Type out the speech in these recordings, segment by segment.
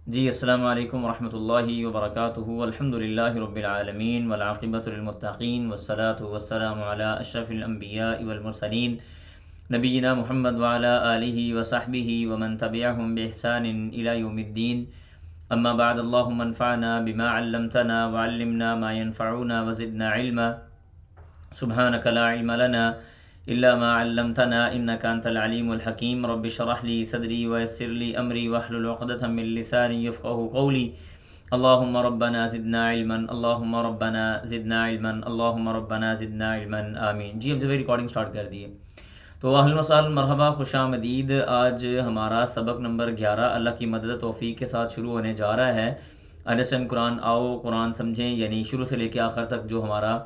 جی السلام علیکم ورحمۃ اللہ وبرکاتہ، الحمد للہ رب العالمین والعاقبۃ للمتقین والصلاۃ والسلام علی اشرف الانبیاء والمرسلین نبینا محمد وعلی آلہ وصحبہ ومن تبعہم بإحسان الی یوم الدین، اما بعد، اللہم انفعنا بما علمتنا وعلمنا ما ينفعنا وزدنا علما، سبحانک لا علم لنا الا ما علمتنا انك انت العلیم الحکیم، رب اشرح لي صدری ويسر لي امری واحلل عقدۃ من لسانی یفقهوا قولی، اللہم ربنا زدنا علما، اللہم ربنا زدنا علما، اللہم ربنا زدنا علما، آمین۔ جی ہم جو ریکارڈنگ سٹارٹ کر دیے تو اہلا و سہلا، مرحبا، خوش آمدید۔ آج ہمارا سبق نمبر 11 اللہ کی مدد توفیق کے ساتھ شروع ہونے جا رہا ہے۔ انڈرسٹینڈ قرآن، آؤ قرآن سمجھیں، یعنی شروع سے لے کے آخر تک جو ہمارا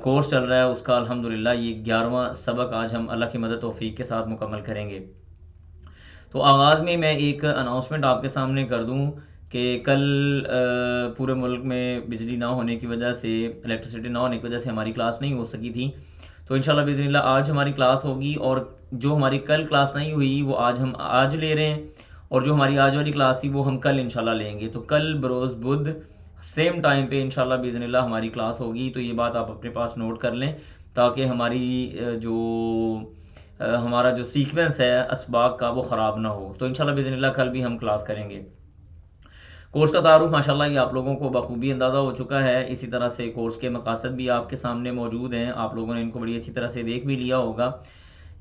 کورس چل رہا ہے اس کا الحمدللہ یہ 11واں سبق آج ہم اللہ کی مدد توفیق کے ساتھ مکمل کریں گے۔ تو آغاز میں ایک اناؤنسمنٹ آپ کے سامنے کر دوں کہ کل پورے ملک میں بجلی نہ ہونے کی وجہ سے، الیکٹریسٹی نہ ہونے کی وجہ سے ہماری کلاس نہیں ہو سکی تھی، تو انشاءاللہ باذن اللہ آج ہماری کلاس ہوگی، اور جو ہماری کل کلاس نہیں ہوئی وہ ہم آج لے رہے ہیں، اور جو ہماری آج والی کلاس تھی وہ ہم کل انشاءاللہ لیں گے۔ تو کل بروز بدھ سیم ٹائم پہ انشاءاللہ باذن اللہ ہماری کلاس ہوگی، تو یہ بات آپ اپنے پاس نوٹ کر لیں تاکہ ہمارا جو سیکوینس ہے اسباق کا وہ خراب نہ ہو۔ تو انشاءاللہ باذن اللہ کل بھی ہم کلاس کریں گے۔ کورس کا تعارف ماشاءاللہ یہ آپ لوگوں کو بخوبی اندازہ ہو چکا ہے، اسی طرح سے کورس کے مقاصد بھی آپ کے سامنے موجود ہیں، آپ لوگوں نے ان کو بڑی اچھی طرح سے دیکھ بھی لیا ہوگا۔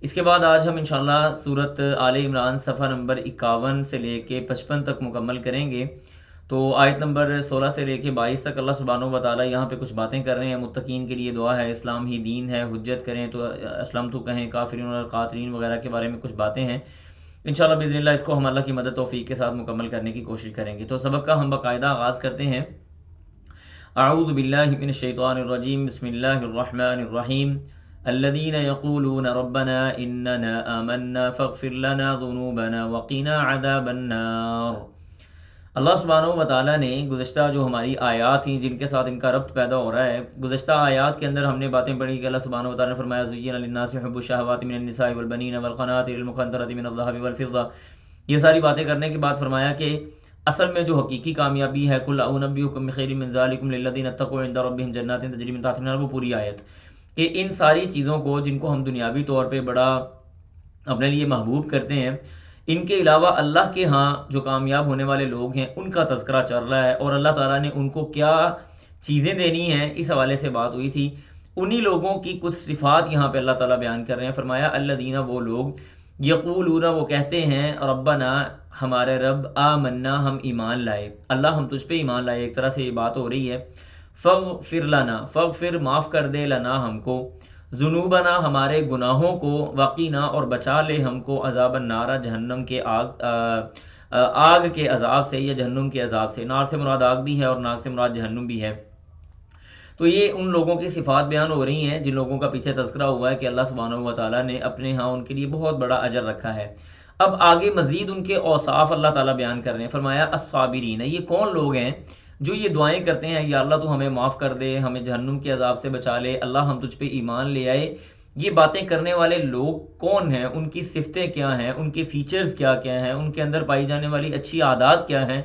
اس کے بعد آج ہم انشاءاللہ سورۃ آل عمران صفحہ نمبر 51 سے لے کے 55 تک مکمل کریں گے۔ تو آیت نمبر 16 سے لے کے 22 تک اللہ سبحانہ و تعالیٰ یہاں پہ کچھ باتیں کر رہے ہیں۔ متقین کے لیے دعا ہے، اسلام ہی دین ہے، حجت کریں تو اسلم تو کہیں، کافرین اور قاتلین وغیرہ کے بارے میں کچھ باتیں ہیں۔ انشاءاللہ باذن اللہ اس کو ہم اللہ کی مدد توفیق کے ساتھ مکمل کرنے کی کوشش کریں گے۔ تو سبق کا ہم باقاعدہ آغاز کرتے ہیں۔ اعوذ باللہ من الشیطان الرجیم، بسم اللہ الرحمن الرحیم۔ الذين يقولون ربنا اننا آمنا فاغفر لنا ذنوبنا وقنا عذاب النار۔ اللہ سبحانہ و تعالیٰ نے گزشتہ جو ہماری آیات ہیں جن کے ساتھ ان کا ربط پیدا ہو رہا ہے، گزشتہ آیات کے اندر ہم نے باتیں پڑھی کہ اللہ سبحانہ و تعالیٰ نے فرمایا زُيِّنَ لِلنَّاسِ حُبُّ الشَّهَوَاتِ مِنَ النِّسَاءِ وَالْبَنِينَ وَالْقَنَاطِرِ الْمُقَنطَرَةِ مِنَ الذَّهَبِ وَالْفِضَّةِ۔ یہ ساری باتیں کرنے کے بعد فرمایا کہ اصل میں جو حقیقی کامیابی ہے، قُلْ أُنَبِّئُكُم بِخَيْرٍ مِّن ذَلِكُمْ لِلَّذِينَ اتَّقُوا عِندَ رَبِّهِمْ جَنَّاتٍ تَجْرِي مِن تَحْتِهَا الْأَنْهَارُ، وہ پوری آیت کہ ان ساری چیزوں کو جن کو ہم دنیاوی طور پہ بڑا اپنے لیے محبوب کرتے ہیں، ان کے علاوہ اللہ کے ہاں جو کامیاب ہونے والے لوگ ہیں ان کا تذکرہ چل رہا ہے، اور اللہ تعالیٰ نے ان کو کیا چیزیں دینی ہیں اس حوالے سے بات ہوئی تھی۔ انہی لوگوں کی کچھ صفات یہاں پہ اللہ تعالیٰ بیان کر رہے ہیں۔ فرمایا الذین، وہ لوگ، یقولون، وہ کہتے ہیں، ربنا، ہمارے رب، آمنا، ہم ایمان لائے، اللہ ہم تجھ پہ ایمان لائے، ایک طرح سے یہ بات ہو رہی ہے۔ فاغفر لنا، فاغفر، معاف کر دے، لنا، ہم کو، ذنوبنا، ہمارے گناہوں کو، وقینا، اور بچا لے ہم کو، عذاب النار، جہنم کے آگ کے عذاب سے، یا جہنم کے عذاب سے۔ نار سے مراد آگ بھی ہے اور نار سے مراد جہنم بھی ہے۔ تو یہ ان لوگوں کی صفات بیان ہو رہی ہیں جن لوگوں کا پیچھے تذکرہ ہوا ہے کہ اللہ سبحانہ و تعالیٰ نے اپنے ہاں ان کے لیے بہت بڑا اجر رکھا ہے۔ اب آگے مزید ان کے اوصاف اللہ تعالیٰ بیان کر رہے ہیں۔ فرمایا الصابرین، یہ کون لوگ ہیں جو یہ دعائیں کرتے ہیں، یا اللہ تو ہمیں معاف کر دے، ہمیں جہنم کے عذاب سے بچا لے، اللہ ہم تجھ پہ ایمان لے آئے۔ یہ باتیں کرنے والے لوگ کون ہیں، ان کی صفتیں کیا ہیں، ان کے فیچرز کیا کیا ہیں، ان کے اندر پائی جانے والی اچھی عادات کیا ہیں۔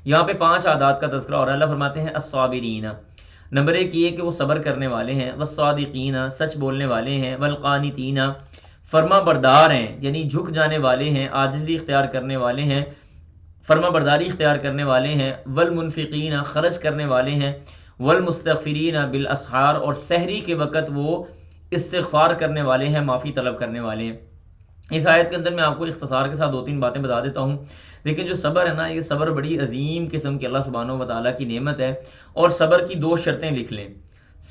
یہاں پہ 5 عادات کا تذکرہ ہو رہا ہے۔ اللہ فرماتے ہیں الصابرین، نمبر 1 یہ کہ وہ صبر کرنے والے ہیں، والصادقین، سچ بولنے والے ہیں، والقانتین، فرما بردار ہیں، یعنی جھک جانے والے ہیں، عاجزی اختیار کرنے والے ہیں، فرما برداری اختیار کرنے والے ہیں، والمنفقین، خرچ کرنے والے ہیں، والمستغفرین بالاسحار، اور سحری کے وقت وہ استغفار کرنے والے ہیں، معافی طلب کرنے والے ہیں۔ اس آیت کے اندر میں آپ کو اختصار کے ساتھ 2-3 باتیں بتا دیتا ہوں۔ دیکھیں جو صبر ہے نا، یہ صبر بڑی عظیم قسم کی اللہ سبحانہ و تعالیٰ کی نعمت ہے، اور صبر کی 2 شرطیں لکھ لیں،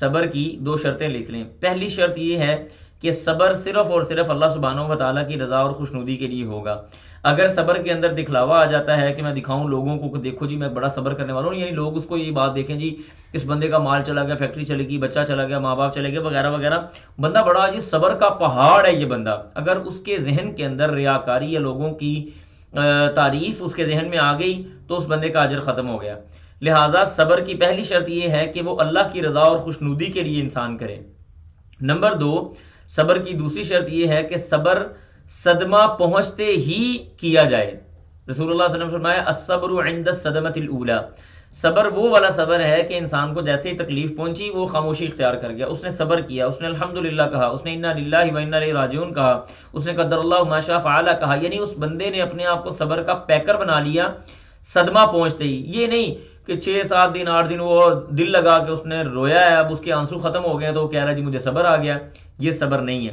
صبر کی 2 شرطیں لکھ لیں۔ پہلی شرط یہ ہے کہ صبر صرف اور صرف اللہ سبحانہ و تعالیٰ کی رضا اور خوشنودی کے لیے ہوگا۔ اگر صبر کے اندر دکھلاوا آ جاتا ہے کہ میں دکھاؤں لوگوں کو کہ دیکھو جی میں بڑا صبر کرنے والا ہوں، یعنی لوگ اس کو یہ بات دیکھیں جی اس بندے کا مال چلا گیا، فیکٹری چلے گی، بچہ چلا گیا، ماں باپ چلے گئے، وغیرہ وغیرہ، بندہ بڑا جی صبر کا پہاڑ ہے یہ بندہ، اگر اس کے ذہن کے اندر ریاکاری یا لوگوں کی تعریف اس کے ذہن میں آ گئی تو اس بندے کا اجر ختم ہو گیا۔ لہٰذا صبر کی پہلی شرط یہ ہے کہ وہ اللہ کی رضا اور خوشنودی کے لیے انسان کرے۔ نمبر 2، صبر کی دوسری شرط یہ ہے کہ صبر صدمہ پہنچتے ہی کیا جائے، رسول اللہ صلی اللہ علیہ وسلم نے فرمایا الصبر عند الصدمۃ الاولی، صبر وہ والا صبر ہے کہ انسان کو جیسے ہی تکلیف پہنچی وہ خاموشی اختیار کر گیا، اس نے صبر کیا، اس نے الحمدللہ کہا، اس نے انا للہ و انا الیہ راجعون کہا، اس نے قدر اللہ ما شاء فعل کہا، یعنی اس بندے نے اپنے آپ کو صبر کا پیکر بنا لیا صدمہ پہنچتے ہی۔ یہ نہیں کہ 6 7 دن 8 دن وہ دل لگا کے اس نے رویا ہے، اب اس کے آنسو ختم ہو گئے تو وہ کہہ رہا ہے جی مجھے صبر آ گیا، یہ صبر نہیں ہے۔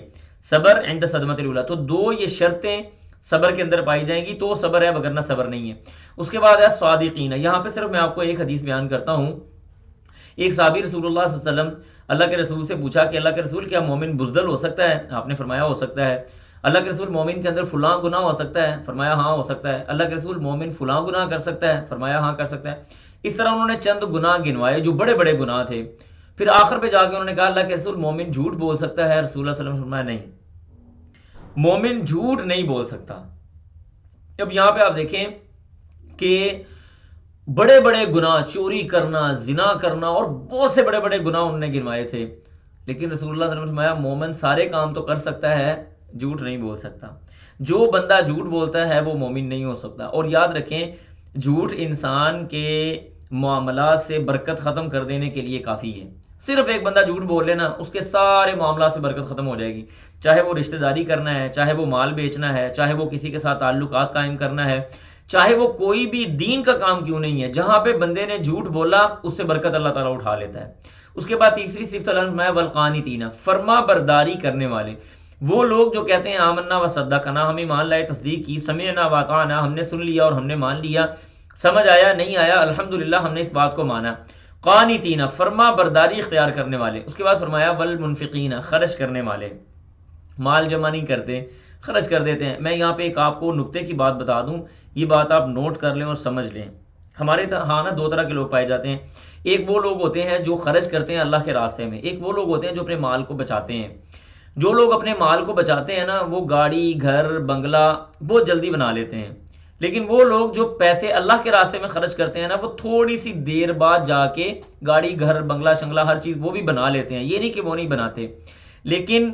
صبر عند صدمۃ الاولی، تو دو یہ شرطیں صبر کے اندر پائی جائیں گی تو صبر ہے، وگرنہ صبر نہیں ہے۔ اس کے بعد ہے صادقین، یہاں پہ صرف میں آپ کو ایک حدیث بیان کرتا ہوں۔ ایک صحابی رسول اللہ صلی اللہ علیہ وسلم اللہ کے رسول سے پوچھا کہ اللہ کے رسول کیا مومن بزدل ہو سکتا ہے؟ آپ نے فرمایا ہو سکتا ہے۔ اللہ کے رسول مومن کے اندر فلاں گناہ ہو سکتا ہے؟ فرمایا ہاں ہو سکتا ہے۔ اللہ کے رسول مومن فلاں گناہ کر سکتا ہے؟ فرمایا ہاں کر سکتا ہے۔ اس طرح انہوں نے چند گناہ گنوائے جو بڑے بڑے گناہ تھے، پھر آخر پہ جا کے انہوں نے کہا اللہ کے رسول مومن جھوٹ بول سکتا ہے؟ رسول اللہ صلی اللہ علیہ وسلم نے فرمایا نہیں، مومن جھوٹ نہیں بول سکتا۔ اب یہاں پہ آپ دیکھیں کہ بڑے بڑے گناہ، چوری کرنا، زنا کرنا اور بہت سے بڑے بڑے گناہ انہوں نے گنوائے تھے، لیکن رسول اللہ صلی اللہ علیہ وسلم نے فرمایا مومن سارے کام تو کر سکتا ہے، جھوٹ نہیں بول سکتا۔ جو بندہ جھوٹ بولتا ہے وہ مومن نہیں ہو سکتا۔ اور یاد رکھیں جھوٹ انسان کے معاملات سے برکت ختم کر دینے کے لیے کافی ہے۔ صرف ایک بندہ جھوٹ بول لینا اس کے سارے معاملات سے برکت ختم ہو جائے گی، چاہے وہ رشتہ داری کرنا ہے، چاہے وہ مال بیچنا ہے، چاہے وہ کسی کے ساتھ تعلقات قائم کرنا ہے، چاہے وہ کوئی بھی دین کا کام کیوں نہیں ہے، جہاں پہ بندے نے جھوٹ بولا اس سے برکت اللہ تعالیٰ اٹھا لیتا ہے۔ اس کے بعد تیسری صفت اللہ نے فرمایا والقانتین، فرما برداری کرنے والے، وہ لوگ جو کہتے ہیں آمنا و صدقنا، ہم ایمان لائے، تصدیق کی، سمعنا و اطعنا، ہم نے سن لیا اور ہم نے مان لیا، سمجھ آیا نہیں آیا الحمدللہ ہم نے اس بات کو مانا۔ قانتین، فرما برداری اختیار کرنے والے۔ اس کے بعد فرمایا والمنفقین، خرچ کرنے والے، مال جمع نہیں کرتے، خرچ کر دیتے ہیں۔ میں یہاں پہ ایک آپ کو نقطے کی بات بتا دوں، یہ بات آپ نوٹ کر لیں اور سمجھ لیں۔ ہمارے ہاں نا دو طرح کے لوگ پائے جاتے ہیں، ایک وہ لوگ ہوتے ہیں جو خرچ کرتے ہیں اللہ کے راستے میں، ایک وہ لوگ ہوتے ہیں جو اپنے مال کو بچاتے ہیں۔ جو لوگ اپنے مال کو بچاتے ہیں نا وہ گاڑی، گھر، بنگلہ بہت جلدی بنا لیتے ہیں، لیکن وہ لوگ جو پیسے اللہ کے راستے میں خرچ کرتے ہیں نا وہ تھوڑی سی دیر بعد جا کے گاڑی، گھر، بنگلہ شنگلہ ہر چیز وہ بھی بنا لیتے ہیں، یہ نہیں کہ وہ نہیں بناتے۔ لیکن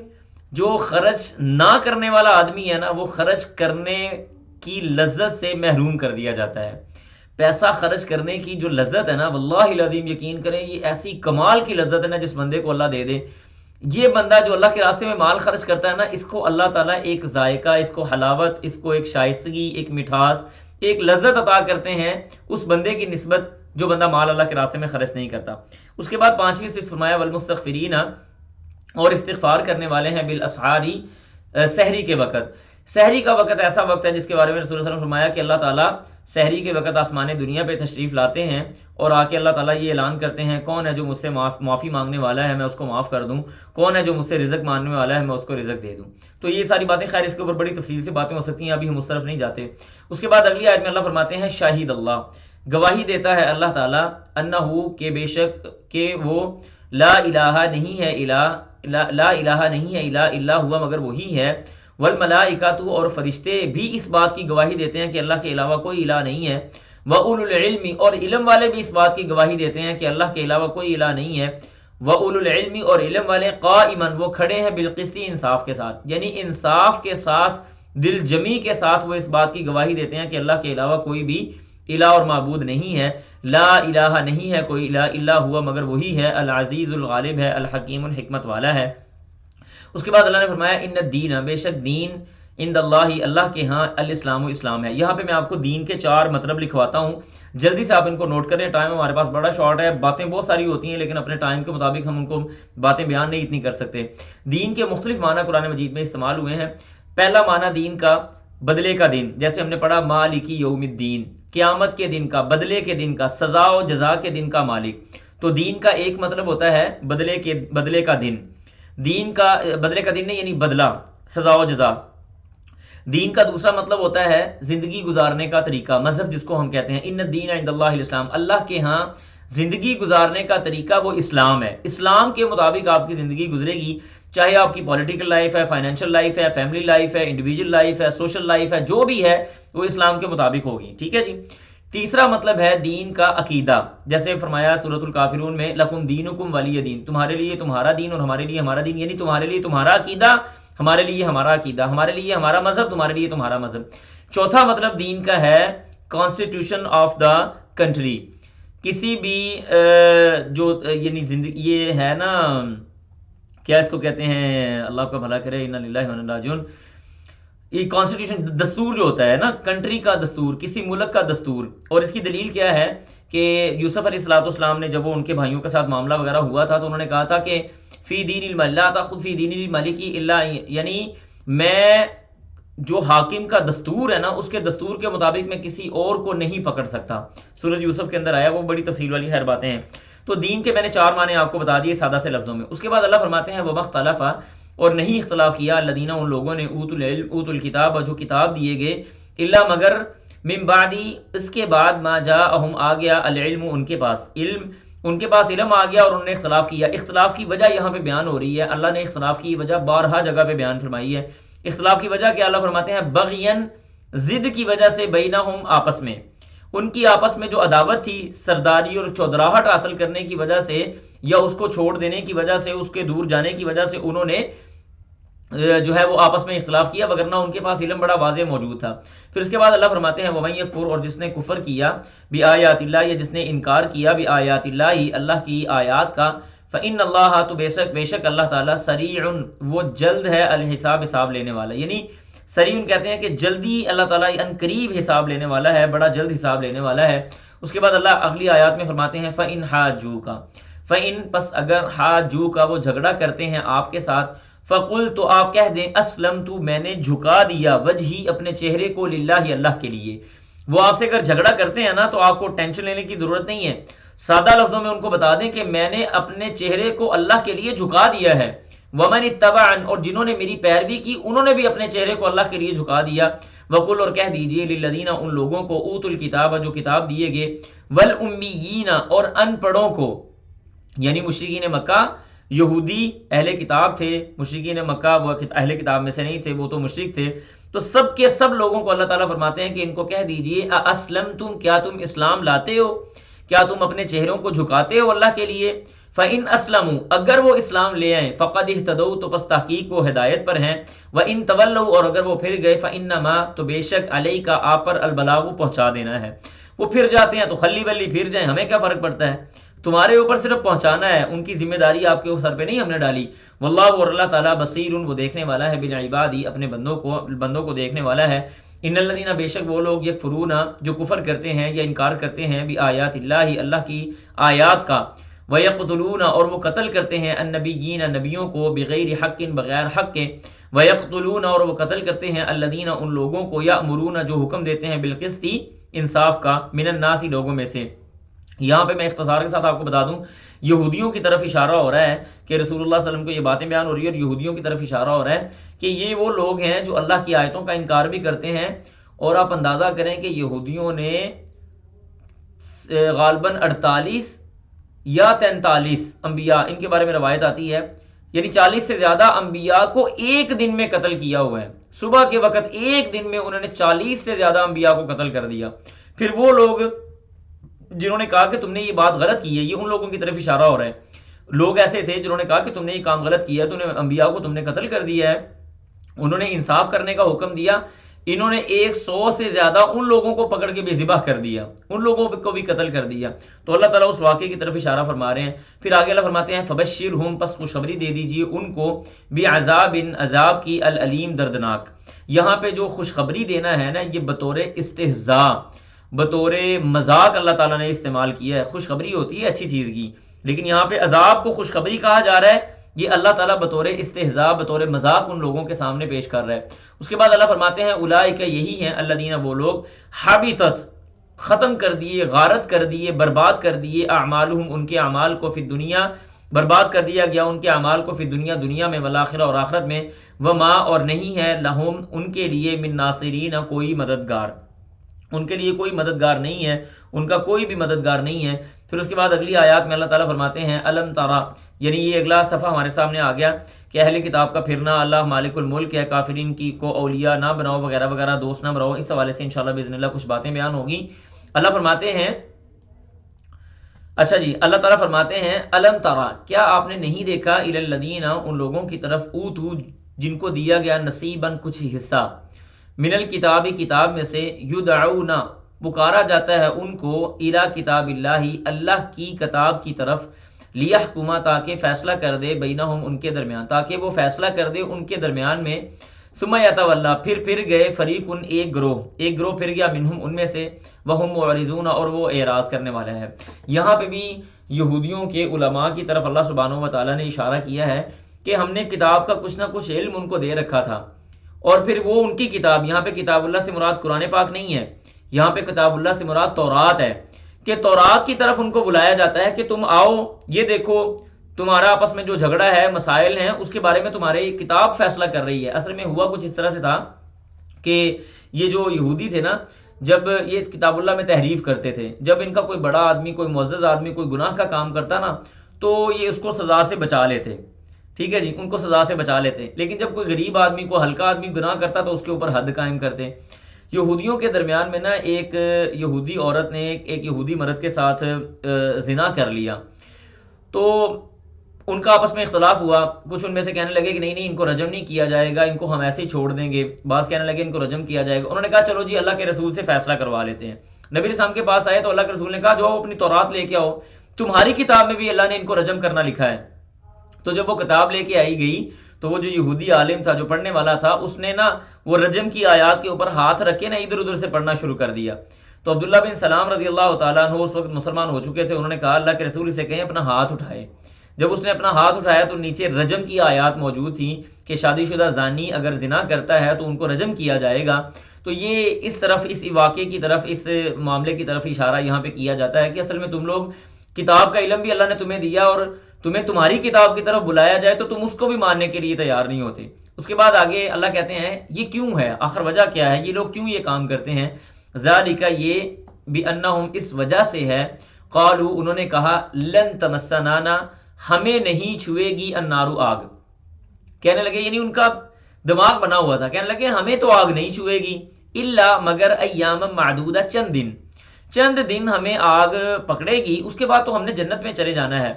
جو خرچ نہ کرنے والا آدمی ہے نا وہ خرچ کرنے کی لذت سے محروم کر دیا جاتا ہے۔ پیسہ خرچ کرنے کی جو لذت ہے نا، واللہ العظیم یقین کریں یہ ایسی کمال کی لذت ہے نا جس بندے کو اللہ دے دے۔ یہ بندہ جو اللہ کے راستے میں مال خرچ کرتا ہے نا اس کو اللہ تعالیٰ ایک ذائقہ، اس کو حلاوت، اس کو ایک شائستگی، ایک مٹھاس، ایک لذت عطا کرتے ہیں اس بندے کی نسبت جو بندہ مال اللہ کے راستے میں خرچ نہیں کرتا۔ اس کے بعد پانچویں صفت فرمایا والمستغفرین، اور استغفار کرنے والے ہیں بالاسحاری، سحری کے وقت۔ سحری کا وقت ایسا وقت ہے جس کے بارے میں رسول اللہ صلی اللہ علیہ وسلم نے فرمایا کہ اللہ تعالیٰ سحری کے وقت آسمان دنیا پہ تشریف لاتے ہیں اور آ کے اللہ تعالیٰ یہ اعلان کرتے ہیں کون ہے جو مجھ سے معافی مانگنے والا ہے میں اس کو معاف کر دوں، کون ہے جو مجھ سے رزق مانگنے والا ہے میں اس کو رزق دے دوں۔ تو یہ ساری باتیں خیر اس کے اوپر بڑی تفصیل سے باتیں ہو سکتی ہیں، ابھی ہم اس طرف نہیں جاتے۔ اس کے بعد اگلی آیت میں اللہ فرماتے ہیں شاہد اللہ، گواہی دیتا ہے اللہ تعالیٰ، انہو کہ بے شک کہ وہ لا الہ نہیں ہے لا الہ نہیں ہے الہ الا ہوا مگر وہی ہے، والملائکۃ اور فرشتے بھی اس بات کی گواہی دیتے ہیں کہ اللہ کے علاوہ کوئی الہ نہیں ہے، وَأُولُو الْعِلْمِ اور علم والے بھی اس بات کی گواہی دیتے ہیں کہ اللہ کے علاوہ کوئی الہ نہیں ہے، وَأُولُو الْعِلْمِ اور علم والے قائماً وہ کھڑے ہیں بالقسط انصاف کے ساتھ، یعنی انصاف کے ساتھ، دل جمی کے ساتھ وہ اس بات کی گواہی دیتے ہیں کہ اللہ کے علاوہ کوئی بھی الہ اور معبود نہیں ہے، لا الہ نہیں ہے کوئی الہ الا ہوا مگر وہی ہے، العزیز الغالب ہے، الحکیم الحکمت والا ہے۔ اس کے بعد اللہ نے فرمایا ان الدین، بے شک دین، عند اللہ اللہ کے ہاں، الاسلام اسلام ہے۔ یہاں پہ میں آپ کو دین کے 4 مطلب لکھواتا ہوں، جلدی سے آپ ان کو نوٹ کریں، ٹائم ہمارے پاس بڑا شارٹ ہے، باتیں بہت ساری ہوتی ہیں لیکن اپنے ٹائم کے مطابق ہم ان کو باتیں بیان نہیں اتنی کر سکتے۔ دین کے مختلف معنی قرآن مجید میں استعمال ہوئے ہیں۔ پہلا معنی دین کا بدلے کا دن، جیسے ہم نے پڑھا مالکی یوم الدین، قیامت کے دن کا، بدلے کے دن کا، سزا و جزا کے دن کا مالک۔ تو دین کا ایک مطلب ہوتا ہے بدلے کا دن، دین کا بدلے کا دن نہیں یعنی بدلہ، سزا و جزا۔ دین کا دوسرا مطلب ہوتا ہے زندگی گزارنے کا طریقہ، مذہب جس کو ہم کہتے ہیں، ان الدین عند اللہ الاسلام، اللہ کے ہاں زندگی گزارنے کا طریقہ وہ اسلام ہے، اسلام کے مطابق آپ کی زندگی گزرے گی، چاہے آپ کی پولیٹیکل لائف ہے، فائنینشیل لائف ہے، فیملی لائف ہے، انڈیویجول لائف ہے، سوشل لائف ہے، جو بھی ہے وہ اسلام کے مطابق ہوگی، ٹھیک ہے جی۔ تیسرا مطلب ہے دین کا عقیدہ، جیسے فرمایا سورۃ الکافرون میں لکم دینکم ولی دین، تمہارے لیے تمہارا دین اور ہمارے لیے ہمارا دین، یعنی تمہارے لیے تمہارا عقیدہ، ہمارے لیے ہمارا عقیدہ، ہمارے لیے ہمارا مذہب، تمہارے لیے تمہارا مذہب۔ چوتھا مطلب دین کا ہے کانسٹیٹیوشن آف دا کنٹری. کسی بھی جو یعنی زندگی یہ ہے نا، کیا اس کو کہتے ہیں، اللہ کا بھلا کرے، انا للہ و انا راجعون، یہ کانسٹیٹیوشن دستور جو ہوتا ہے نا، کنٹری کا دستور، کسی ملک کا دستور. اور اس کی دلیل کیا ہے کہ یوسف علیہ الصلوۃ والسلام نے جب وہ ان کے بھائیوں کے ساتھ معاملہ وغیرہ ہوا تھا تو انہوں نے کہا تھا کہ فی دین الملک لا تاخذ فی دین الملک الا، یعنی میں جو حاکم کا دستور ہے نا اس کے دستور کے مطابق میں کسی اور کو نہیں پکڑ سکتا. سورۃ یوسف کے اندر آیا، وہ بڑی تفصیل والی خیر باتیں ہیں. تو دین کے میں نے 4 معنی آپ کو بتا دیے سادہ سے لفظوں میں. اس کے بعد اللہ فرماتے ہیں وَمَا اخْتَلَفَ، اور نہیں اختلاف کیا، الذین، ان لوگوں نے، اوتوا العلم، اوتوا الکتاب، جو کتاب دیے گئے، الا، مگر، من بعد، اس کے بعد، ما جاءہم، آ گیا، العلم، ان کے پاس علم، ان کے پاس علم آ گیا اور انہوں نے اختلاف کیا. اختلاف کی وجہ یہاں پہ بیان ہو رہی ہے. اللہ نے اختلاف کی وجہ بارہا جگہ پہ بیان فرمائی ہے. اختلاف کی وجہ کیا؟ اللہ فرماتے ہیں بغین، ضد کی وجہ سے، بینہم، آپس میں، ان کی آپس میں جو عداوت تھی، سرداری اور چودراہٹ حاصل کرنے کی وجہ سے، یا اس کو چھوڑ دینے کی وجہ سے، اس کے دور جانے کی وجہ سے انہوں نے جو ہے وہ آپس میں اختلاف کیا، وگرنہ ان کے پاس علم بڑا واضح موجود تھا. پھر اس کے بعد اللہ فرماتے ہیں وَمَن یکفر، اور جس نے کفر کیا، بِآیاتِ اللہ، یا جس نے انکار کیا، بِآیاتِ اللہ، اللہ کی آیات کا، فَإِنَّ اللَّهَ، تو بے شک اللہ تعالیٰ، سریع، وہ جلد ہے، الحساب، حساب لینے والا. یعنی سریع کہتے ہیں کہ جلدی اللہ تعالیٰ ان قریب حساب لینے والا ہے، بڑا جلد حساب لینے والا ہے. اس کے بعد اللہ اگلی آیات میں فرماتے ہیں فَإِنْ حَاجُّوكَ، فَإِنْ، پس اگر، حَاجُّوكَ، وہ جھگڑا کرتے ہیں آپ کے ساتھ، فقل، تو آپ کہہ دیں، اسلمت، میں نے جھکا دیا، وجہی، اپنے چہرے کو، للہ، اللہ کے لیے. وہ آپ سے اگر جھگڑا کرتے ہیں نا تو آپ کو ٹینشن لینے کی ضرورت نہیں ہے. سادہ لفظوں میں ان کو بتا دیں کہ میں نے اپنے چہرے کو اللہ کے لیے جھکا دیا ہے. ومن اتبعن، اور جنہوں نے میری پیروی کی انہوں نے بھی اپنے چہرے کو اللہ کے لیے جھکا دیا. وقل، اور کہہ دیجئے، للذین، ان لوگوں کو، اوتوا الکتاب، جو کتاب دیے گئے، والامیین، اور ان پڑھوں کو، یعنی مشرکین مکہ، یہودی اہل کتاب تھے، مشرکین مکہ وہ اہل کتاب میں سے نہیں تھے، وہ تو مشرک تھے. تو سب کے سب لوگوں کو اللہ تعالیٰ فرماتے ہیں کہ ان کو کہہ دیجئے، اسلمتم، کیا تم اسلام لاتے ہو، کیا تم اپنے چہروں کو جھکاتے ہو اللہ کے لیے. فَإِنْ أَسْلَمُوا، اگر وہ اسلام لے آئیں، فَقَدْ اهْتَدَوْا، تو پس تحقیق وہ ہدایت پر ہیں. وَإِنْ تَوَلَّوْا، اور اگر وہ پھر گئے، فَإِنَّمَا، تو بے شک، عَلَيْكَ، آپ پر، البلاغ، پہنچا دینا ہے. وہ پھر جاتے ہیں تو خلی بلی پھر جائیں، ہمیں کیا فرق پڑتا ہے، تمہارے اوپر صرف پہنچانا ہے، ان کی ذمہ داری آپ کے سر پہ نہیں ہم نے ڈالی. واللہ، اور اللہ تعالیٰ، بصیر، وہ دیکھنے والا ہے، بالعباد، اپنے بندوں کو دیکھنے والا ہے. ان الذین، بے شک وہ لوگ، یکفرون، جو کفر کرتے ہیں یا انکار کرتے ہیں، بآیات اللہ، اللہ کی آیات کا، ویقتلون، اور وہ قتل کرتے ہیں، النبیین، نبیوں کو، بغیر حق، بغیر حق کے، ویقتلون، اور وہ قتل کرتے ہیں، الذین، ان لوگوں کو، یأمرون، جو حکم دیتے ہیں، بالقسط، انصاف کا، من الناس، لوگوں میں سے. یہاں پہ میں اختصار کے ساتھ آپ کو بتا دوں، یہودیوں کی طرف اشارہ ہو رہا ہے کہ رسول اللہ صلی اللہ علیہ وسلم کو یہ باتیں بیان ہو رہی ہے، اور یہودیوں کی طرف اشارہ ہو رہا ہے کہ یہ وہ لوگ ہیں جو اللہ کی آیتوں کا انکار بھی کرتے ہیں. اور آپ اندازہ کریں کہ یہودیوں نے غالباً 48 یا 43 انبیاء، ان کے بارے میں روایت آتی ہے، یعنی 40 سے زیادہ انبیاء کو ایک دن میں قتل کیا ہوا ہے. صبح کے وقت ایک دن میں انہوں نے 40 سے زیادہ انبیاء کو قتل کر دیا. پھر وہ لوگ جنہوں نے کہا کہ تم نے یہ بات غلط کی ہے، یہ ان لوگوں کی طرف اشارہ ہو رہا ہے. لوگ ایسے تھے جنہوں نے کہا کہ تم نے یہ کام غلط کیا ہے، تم نے انبیاء کو تم نے قتل کر دیا ہے. انہوں نے انصاف کرنے کا حکم دیا، انہوں نے 100 سے زیادہ ان لوگوں کو پکڑ کے بے ذبح کر دیا، ان لوگوں کو بھی قتل کر دیا. تو اللہ تعالیٰ اس واقعے کی طرف اشارہ فرما رہے ہیں. پھر آگے اللہ فرماتے ہیں فبشرہم، پس خوشخبری دے دیجیے ان کو، بعذاب، عذاب کی، العلیم، دردناک. یہاں پہ جو خوشخبری دینا ہے نا، یہ بطور استہزاء، بطور مذاق اللہ تعالیٰ نے استعمال کیا ہے. خوشخبری ہوتی ہے اچھی چیز کی، لیکن یہاں پہ عذاب کو خوشخبری کہا جا رہا ہے. یہ اللہ تعالیٰ بطور استہزاء، بطور مذاق ان لوگوں کے سامنے پیش کر رہا ہے. اس کے بعد اللہ فرماتے ہیں اولئک، یہی ہیں، الذین، وہ لوگ، حبطت، ختم کر دیے، غارت کر دیے، برباد کر دیے، اعمالہم، ان کے اعمال کو، فی دنیا، برباد کر دیا گیا ان کے اعمال کو، فی دنیا، دنیا میں، والآخرہ، اور آخرت میں، وما، اور نہیں ہے، لہم، ان کے لیے، من ناصرین، کوئی مددگار، ان کے لیے کوئی مددگار نہیں ہے، ان کا کوئی بھی مددگار نہیں ہے. پھر اس کے بعد اگلی آیات میں اللہ تعالیٰ فرماتے ہیں الم ترا، یعنی یہ اگلا صفحہ ہمارے سامنے آ گیا کہ اہل کتاب کا پھرنا، اللہ مالک الملک ہے، کافرین کی کو اولیاء نہ بناؤ، وغیرہ وغیرہ، دوست نہ بناؤ. اس حوالے سے انشاءاللہ باذن اللہ کچھ باتیں بیان ہوگی. اللہ فرماتے ہیں، اچھا جی، اللہ تعالیٰ فرماتے ہیں الم ترا، کیا آپ نے نہیں دیکھا، الی الذین، ان لوگوں کی طرف، اوتو، جن کو دیا گیا، نصیباً، کچھ حصہ، من الکتاب کتاب میں سے، یدعون پکارا جاتا ہے ان کو، الی کتاب اللہ اللہ کی کتاب کی طرف، لیحکما تاکہ فیصلہ کر دے، بینہم ان کے درمیان، تاکہ وہ فیصلہ کر دے ان کے درمیان میں، ثم یتولا پھر گئے، فریقن ایک گروہ پھر گیا، منہم ان میں سے، وہم معرضون اور وہ اعراض کرنے والے ہیں۔ یہاں پہ بھی یہودیوں کے علماء کی طرف اللہ سبحانہ و تعالیٰ نے اشارہ کیا ہے کہ ہم نے کتاب کا کچھ نہ کچھ علم ان کو دے رکھا تھا، اور پھر وہ ان کی کتاب، یہاں پہ کتاب اللہ سے مراد قرآن پاک نہیں ہے، یہاں پہ کتاب اللہ سے مراد تورات ہے، کہ تورات کی طرف ان کو بلایا جاتا ہے کہ تم آؤ، یہ دیکھو تمہارا آپس میں جو جھگڑا ہے، مسائل ہیں، اس کے بارے میں تمہارے کتاب فیصلہ کر رہی ہے۔ اصل میں ہوا کچھ اس طرح سے تھا کہ یہ جو یہودی تھے نا، جب یہ کتاب اللہ میں تحریف کرتے تھے، جب ان کا کوئی بڑا آدمی، کوئی معزز آدمی کوئی گناہ کا کام کرتا نا، تو یہ اس کو سزا سے بچا لیتے، ٹھیک ہے جی، ان کو سزا سے بچا لیتے، لیکن جب کوئی غریب آدمی، کوئی ہلکا آدمی گناہ کرتا تو اس کے اوپر حد قائم کرتے۔ یہودیوں کے درمیان میں نا ایک یہودی عورت نے ایک یہودی مرد کے ساتھ زنا کر لیا، تو ان کا آپس میں اختلاف ہوا، کچھ ان میں سے کہنے لگے کہ نہیں ان کو رجم نہیں کیا جائے گا، ان کو ہم ایسے ہی چھوڑ دیں گے، بعض کہنے لگے ان کو رجم کیا جائے گا۔ انہوں نے کہا چلو جی اللہ کے رسول سے فیصلہ کروا لیتے ہیں۔ نبی علیہ السلام کے پاس آئے تو اللہ کے رسول نے کہا جو اپنی تورات لے کے آؤ، تمہاری کتاب میں بھی اللہ نے ان کو رجم کرنا لکھا ہے۔ تو جب وہ کتاب لے کے آئی گئی تو وہ جو یہودی عالم تھا، جو پڑھنے والا تھا، اس نے نا وہ رجم کی آیات کے اوپر ہاتھ رکھ کے نا ادھر ادھر سے پڑھنا شروع کر دیا۔ تو عبداللہ بن سلام رضی اللہ تعالیٰ عنہ اس وقت مسلمان ہو چکے تھے، انہوں نے کہا اللہ کے رسول سے کہیں اپنا ہاتھ اٹھائے۔ جب اس نے اپنا ہاتھ اٹھایا تو نیچے رجم کی آیات موجود تھیں کہ شادی شدہ زانی اگر زنا کرتا ہے تو ان کو رجم کیا جائے گا۔ تو یہ اس طرف، اس واقعے کی طرف، اس معاملے کی طرف اشارہ یہاں پہ کیا جاتا ہے کہ اصل میں تم لوگ کتاب کا علم بھی اللہ نے تمہیں دیا، اور تمہیں تمہاری کتاب کی طرف بلایا جائے تو تم اس کو بھی ماننے کے لیے تیار نہیں ہوتے۔ اس کے بعد آگے اللہ کہتے ہیں یہ کیوں ہے، آخر وجہ کیا ہے، یہ لوگ کیوں یہ کام کرتے ہیں؟ ذالک یہ بانہم اس وجہ سے ہے، قالوا انہوں نے کہا لن تمسنا ہمیں نہیں چھوئے گی النار آگ، کہنے لگے، یعنی ان کا دماغ بنا ہوا تھا، کہنے لگے ہمیں تو آگ نہیں چھوئے گی، الا مگر ایام معدودہ چند دن ہمیں آگ پکڑے گی، اس کے بعد تو ہم نے جنت میں چلے جانا ہے۔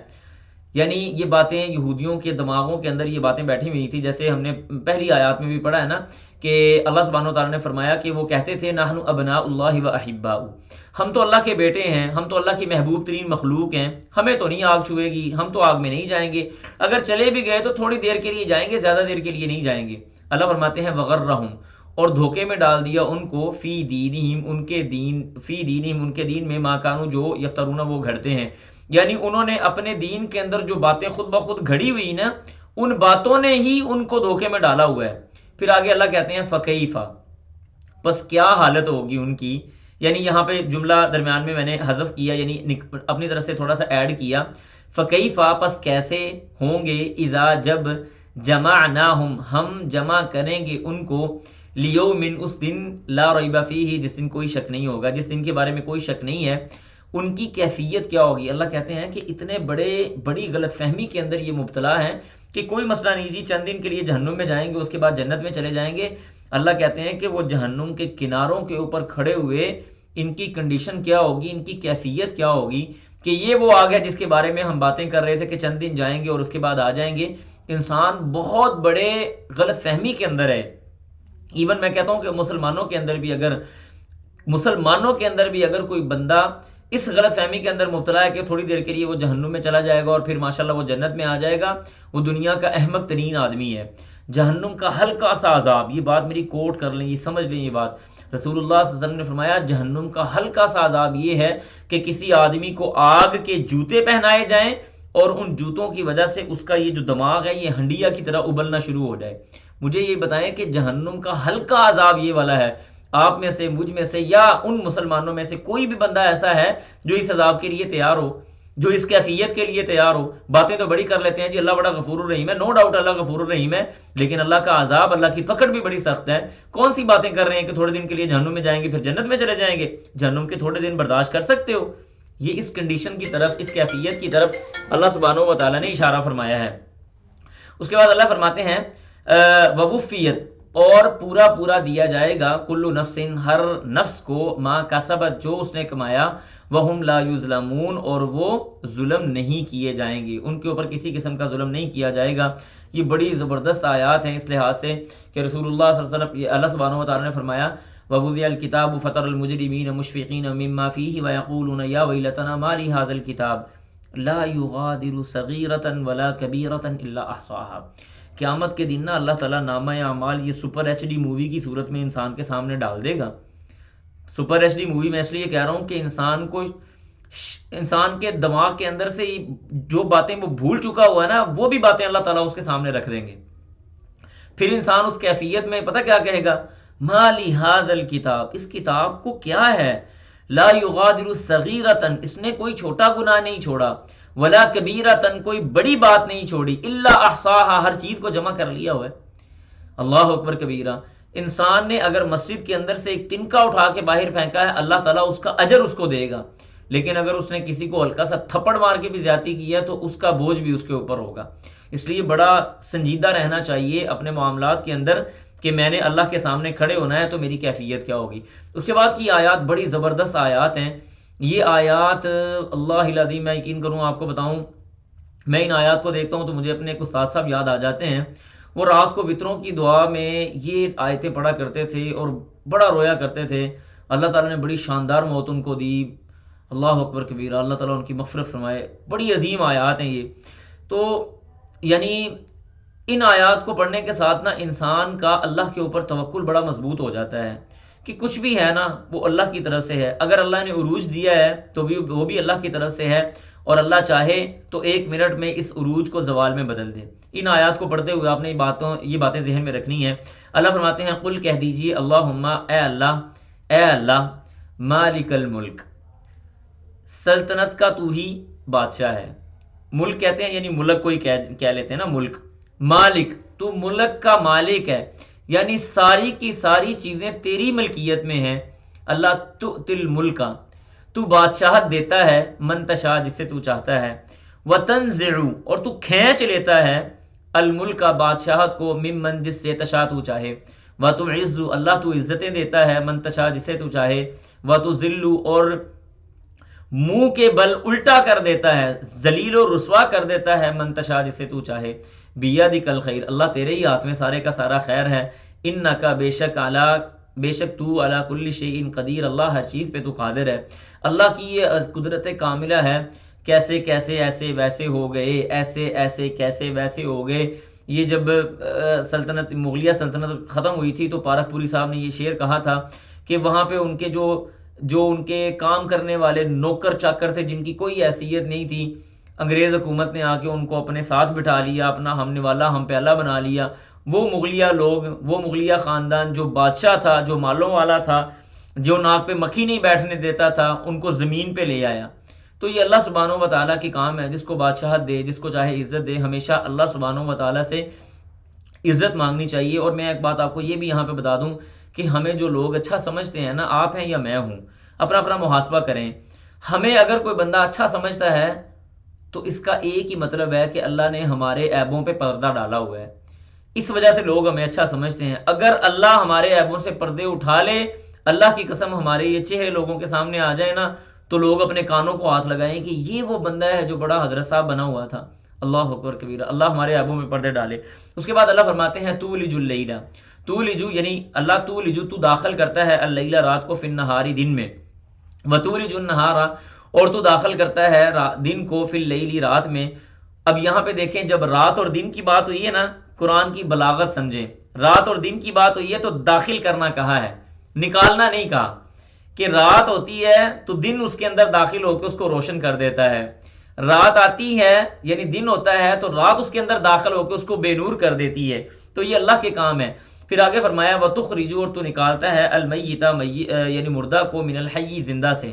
یعنی یہ باتیں یہودیوں کے دماغوں کے اندر یہ باتیں بیٹھی ہوئی تھی، جیسے ہم نے پہلی آیات میں بھی پڑھا ہے نا کہ اللہ سبحانہ وتعالیٰ نے فرمایا کہ وہ کہتے تھے نحن ابناء اللہ و احباؤ، ہم تو اللہ کے بیٹے ہیں، ہم تو اللہ کی محبوب ترین مخلوق ہیں، ہمیں تو نہیں آگ چھوئے گی، ہم تو آگ میں نہیں جائیں گے، اگر چلے بھی گئے تو تھوڑی دیر کے لیے جائیں گے، زیادہ دیر کے لیے نہیں جائیں گے۔ اللہ فرماتے ہیں وغرہم اور دھوکے میں ڈال دیا ان کو، فی دینہم ان کے دین میں، ما کانوا جو یفترون وہ گھڑتے ہیں، یعنی انہوں نے اپنے دین کے اندر جو باتیں خود بخود گھڑی ہوئی نا، ان باتوں نے ہی ان کو دھوکے میں ڈالا ہوا ہے۔ پھر آگے اللہ کہتے ہیں فکیفا پس کیا حالت ہوگی ان کی، یعنی یہاں پہ جملہ درمیان میں نے حذف کیا، یعنی اپنی طرف سے تھوڑا سا ایڈ کیا، فکیفا پس کیسے ہوں گے، اذا جب جمعناہم ہم جمع کریں گے ان کو، لیومن اس دن، لا ریب فیہ جس دن کوئی شک نہیں ہوگا، جس دن کے بارے میں کوئی شک نہیں ہے، ان کی کیفیت کیا ہوگی۔ اللہ کہتے ہیں کہ اتنے بڑی غلط فہمی کے اندر یہ مبتلا ہے کہ کوئی مسئلہ نہیں جی، چند دن کے لیے جہنم میں جائیں گے، اس کے بعد جنت میں چلے جائیں گے۔ اللہ کہتے ہیں کہ وہ جہنم کے کناروں کے اوپر کھڑے ہوئے ان کی کنڈیشن کیا ہوگی، ان کی کیفیت کیا ہوگی، کہ یہ وہ آ گیا جس کے بارے میں ہم باتیں کر رہے تھے کہ چند دن جائیں گے اور اس کے بعد آ جائیں گے۔ انسان بہت بڑے غلط فہمی کے اندر ہے۔ ایون میں کہتا ہوں کہ مسلمانوں کے اندر بھی اگر کوئی بندہ اس غلط فہمی کے اندر مبتلا ہے کہ تھوڑی دیر کے لیے وہ جہنم میں چلا جائے گا اور پھر ماشاءاللہ وہ جنت میں آ جائے گا، وہ دنیا کا احمق ترین آدمی ہے۔ جہنم کا ہلکا سا عذاب، یہ بات میری کوٹ کر لیں، یہ سمجھ لیں، یہ بات رسول اللہ صلی اللہ علیہ وسلم نے فرمایا جہنم کا ہلکا سا عذاب یہ ہے کہ کسی آدمی کو آگ کے جوتے پہنائے جائیں اور ان جوتوں کی وجہ سے اس کا یہ جو دماغ ہے یہ ہنڈیا کی طرح ابلنا شروع ہو جائے۔ مجھے یہ بتائیں کہ جہنم کا ہلکا عذاب یہ والا ہے، آپ میں سے، مجھ میں سے، یا ان مسلمانوں میں سے کوئی بھی بندہ ایسا ہے جو اس عذاب کے لیے تیار ہو، جو اس کیفیت کے لیے تیار ہو؟ باتیں تو بڑی کر لیتے ہیں جی اللہ بڑا غفور الرحیم ہے، نو ڈاؤٹ اللہ غفور الرحیم ہے، لیکن اللہ کا عذاب، اللہ کی پکڑ بھی بڑی سخت ہے۔ کون سی باتیں کر رہے ہیں کہ تھوڑے دن کے لیے جہنم میں جائیں گے پھر جنت میں چلے جائیں گے؟ جہنم کے تھوڑے دن برداشت کر سکتے ہو؟ یہ اس کنڈیشن کی طرف، اس کیفیت کی طرف اللہ سبحانہ و تعالیٰ نے اشارہ فرمایا ہے۔ اس کے بعد اللہ فرماتے ہیں ووفیت اور پورا پورا دیا جائے گا کلو نفس ہر نفس کو ما کسبت جو اس نے کمایا وہم لا یظلمون اور وہ ظلم نہیں کیے جائیں گے، ان کے اوپر کسی قسم کا ظلم نہیں کیا جائے گا۔ یہ بڑی زبردست آیات ہیں اس لحاظ سے کہ رسول اللہ صلی اللہ علیہ وسلم، اللہ سبحانہ و تعالیٰ نے فرمایا وَوُضِعَ الْكِتَابُ فَتَرَى الْمُجْرِمِينَ مُشْفِقِينَ مِمَّا فِيهِ وَيَقُولُونَ يَا وَيْلَتَنَا مَا لِهَذَا الْكِتَابِ لَا يُغَادِرُ صَغِيرَةً وَلَا كَبِيرَةً إِلَّا أَحْصَاهَا۔ قیامت کے دن نا اللہ تعالیٰ نامہ اعمال یہ سپر ایچ ڈی مووی کی صورت میں انسان کے سامنے ڈال دے گا۔ سپر ایچ ڈی مووی میں اس لیے کہہ رہا ہوں کہ انسان کے دماغ کے اندر سے جو باتیں وہ بھول چکا ہوا ہے نا، وہ بھی باتیں اللہ تعالیٰ اس کے سامنے رکھ دیں گے۔ پھر انسان اس کیفیت میں پتہ کیا کہے گا، ما لہذا الکتاب، اس کتاب کو کیا ہے، لا یغادر صغیرۃ، اس نے کوئی چھوٹا گناہ نہیں چھوڑا، ولا کبیرۃ، کوئی بڑی بات نہیں چھوڑی، الا احصاها، ہر چیز کو جمع کر لیا ہوا ہے۔ اللہ اکبر کبیرہ۔ انسان نے اگر مسجد کے اندر سے ایک تنکا اٹھا کے باہر پھینکا ہے، اللہ تعالیٰ اس کا اجر اس کو دے گا، لیکن اگر اس نے کسی کو ہلکا سا تھپڑ مار کے بھی زیادتی کی ہے تو اس کا بوجھ بھی اس کے اوپر ہوگا۔ اس لیے بڑا سنجیدہ رہنا چاہیے اپنے معاملات کے اندر کہ میں نے اللہ کے سامنے کھڑے ہونا ہے تو میری کیفیت کیا ہوگی۔ اس کے بعد کی آیات بڑی زبردست آیات ہیں۔ یہ آیات اللہ العظیم، میں یقین کروں آپ کو بتاؤں، میں ان آیات کو دیکھتا ہوں تو مجھے اپنے ایک استاد صاحب یاد آ جاتے ہیں۔ وہ رات کو وطروں کی دعا میں یہ آیتیں پڑھا کرتے تھے اور بڑا رویا کرتے تھے۔ اللہ تعالیٰ نے بڑی شاندار موت ان کو دی، اللہ اکبر کبیرہ، اللہ تعالیٰ ان کی مغفرت فرمائے۔ بڑی عظیم آیات ہیں یہ۔ تو یعنی ان آیات کو پڑھنے کے ساتھ نا انسان کا اللہ کے اوپر توکل بڑا مضبوط ہو جاتا ہے کہ کچھ بھی ہے نا وہ اللہ کی طرف سے ہے۔ اگر اللہ نے عروج دیا ہے تو وہ بھی اللہ کی طرف سے ہے، اور اللہ چاہے تو 1 منٹ میں اس عروج کو زوال میں بدل دے۔ ان آیات کو پڑھتے ہوئے آپ نے یہ باتیں ذہن میں رکھنی ہیں۔ اللہ فرماتے ہیں قل کہہ دیجئے اللہم، اے اللہ مالک الملک، سلطنت کا تو ہی بادشاہ ہے۔ ملک کہتے ہیں یعنی ملک کوئی کہہ لیتے ہیں نا، ملک، مالک، تو ملک کا مالک ہے، یعنی ساری کی ساری چیزیں تیری ملکیت میں ہیں۔ اللہ تُؤْتِل ملک، تو بادشاہت دیتا ہے، من تشاء، جس سے تو چاہتا ہے، وتنزع، اور تو کھینچ لیتا ہے، الملک، بادشاہت کو، ممن، جس سے تشاء تو چاہے، وتعز، اللہ تو عزتیں دیتا ہے، من تشاء، جس سے تو چاہے، وتذل، اور منہ کے بل الٹا کر دیتا ہے، ذلیل و رسوا کر دیتا ہے، من تشاء، جس سے تو چاہے، بیدک الخیر، اللہ تیرے ہی ہاتھ میں سارے کا سارا خیر ہے، انکا، بے شک تو، علی کل شیء قدیر، اللہ ہر چیز پہ تو قادر ہے۔ اللہ کی یہ قدرت کاملہ ہے، کیسے کیسے ایسے ویسے ہو گئے، ایسے ایسے کیسے ویسے ہو گئے۔ یہ جب مغلیہ سلطنت ختم ہوئی تھی تو پارک پوری صاحب نے یہ شعر کہا تھا کہ وہاں پہ ان کے جو ان کے کام کرنے والے نوکر چاکر تھے جن کی کوئی حیثیت نہیں تھی، انگریز حکومت نے آ کے ان کو اپنے ساتھ بٹھا لیا، اپنا ہم نوالا ہم پیالہ بنا لیا۔ وہ مغلیہ لوگ، وہ مغلیہ خاندان جو بادشاہ تھا، جو مالوں والا تھا، جو ناک پہ مکھی نہیں بیٹھنے دیتا تھا، ان کو زمین پہ لے آیا۔ تو یہ اللہ سبحانہ و تعالیٰ کی کام ہے، جس کو بادشاہت دے، جس کو چاہے عزت دے، ہمیشہ اللہ سبحانہ و تعالیٰ سے عزت مانگنی چاہیے۔ اور میں ایک بات آپ کو یہ بھی یہاں پہ بتا دوں کہ ہمیں جو لوگ اچھا سمجھتے ہیں نا، آپ ہیں یا میں ہوں، اپنا اپنا محاسبہ کریں۔ ہمیں اگر کوئی بندہ اچھا سمجھتا ہے تو اس کا ایک ہی مطلب ہے کہ اللہ نے ہمارے عیبوں پہ پردہ ڈالا ہوا ہے، اس وجہ سے لوگ ہمیں اچھا سمجھتے ہیں۔ اگر اللہ ہمارے عیبوں سے پردے اٹھا لے، اللہ کی قسم ہمارے یہ چہرے لوگوں کے سامنے آ جائے نا، تو لوگ اپنے کانوں کو ہاتھ لگائیں کہ یہ وہ بندہ ہے جو بڑا حضرت صاحب بنا ہوا تھا۔ اللہ اکبر کبیرہ، اللہ ہمارے عیبوں میں پردے ڈالے۔ اس کے بعد اللہ فرماتے ہیں تولج اللیل، تولج یعنی اللہ تولج، تو داخل کرتا ہے، اللیل، رات کو، فی النہار، دن میں، وتولج النہار، اور تو داخل کرتا ہے دن کو، فی اللیل، رات میں۔ اب یہاں پہ دیکھیں جب رات اور دن کی بات ہوئی ہے نا، قرآن کی بلاغت سمجھیں، رات اور دن کی بات ہوئی ہے تو داخل کرنا کہا ہے، نکالنا نہیں کہا، کہ رات ہوتی ہے تو دن اس کے اندر داخل ہو کے اس کو روشن کر دیتا ہے، رات آتی ہے یعنی دن ہوتا ہے تو رات اس کے اندر داخل ہو کے اس کو بے نور کر دیتی ہے۔ تو یہ اللہ کے کام ہے۔ پھر آگے فرمایا وَتُخْرِجُ، اور تو نکالتا ہے، المیت، یعنی مردہ کو، من الحی، زندہ سے۔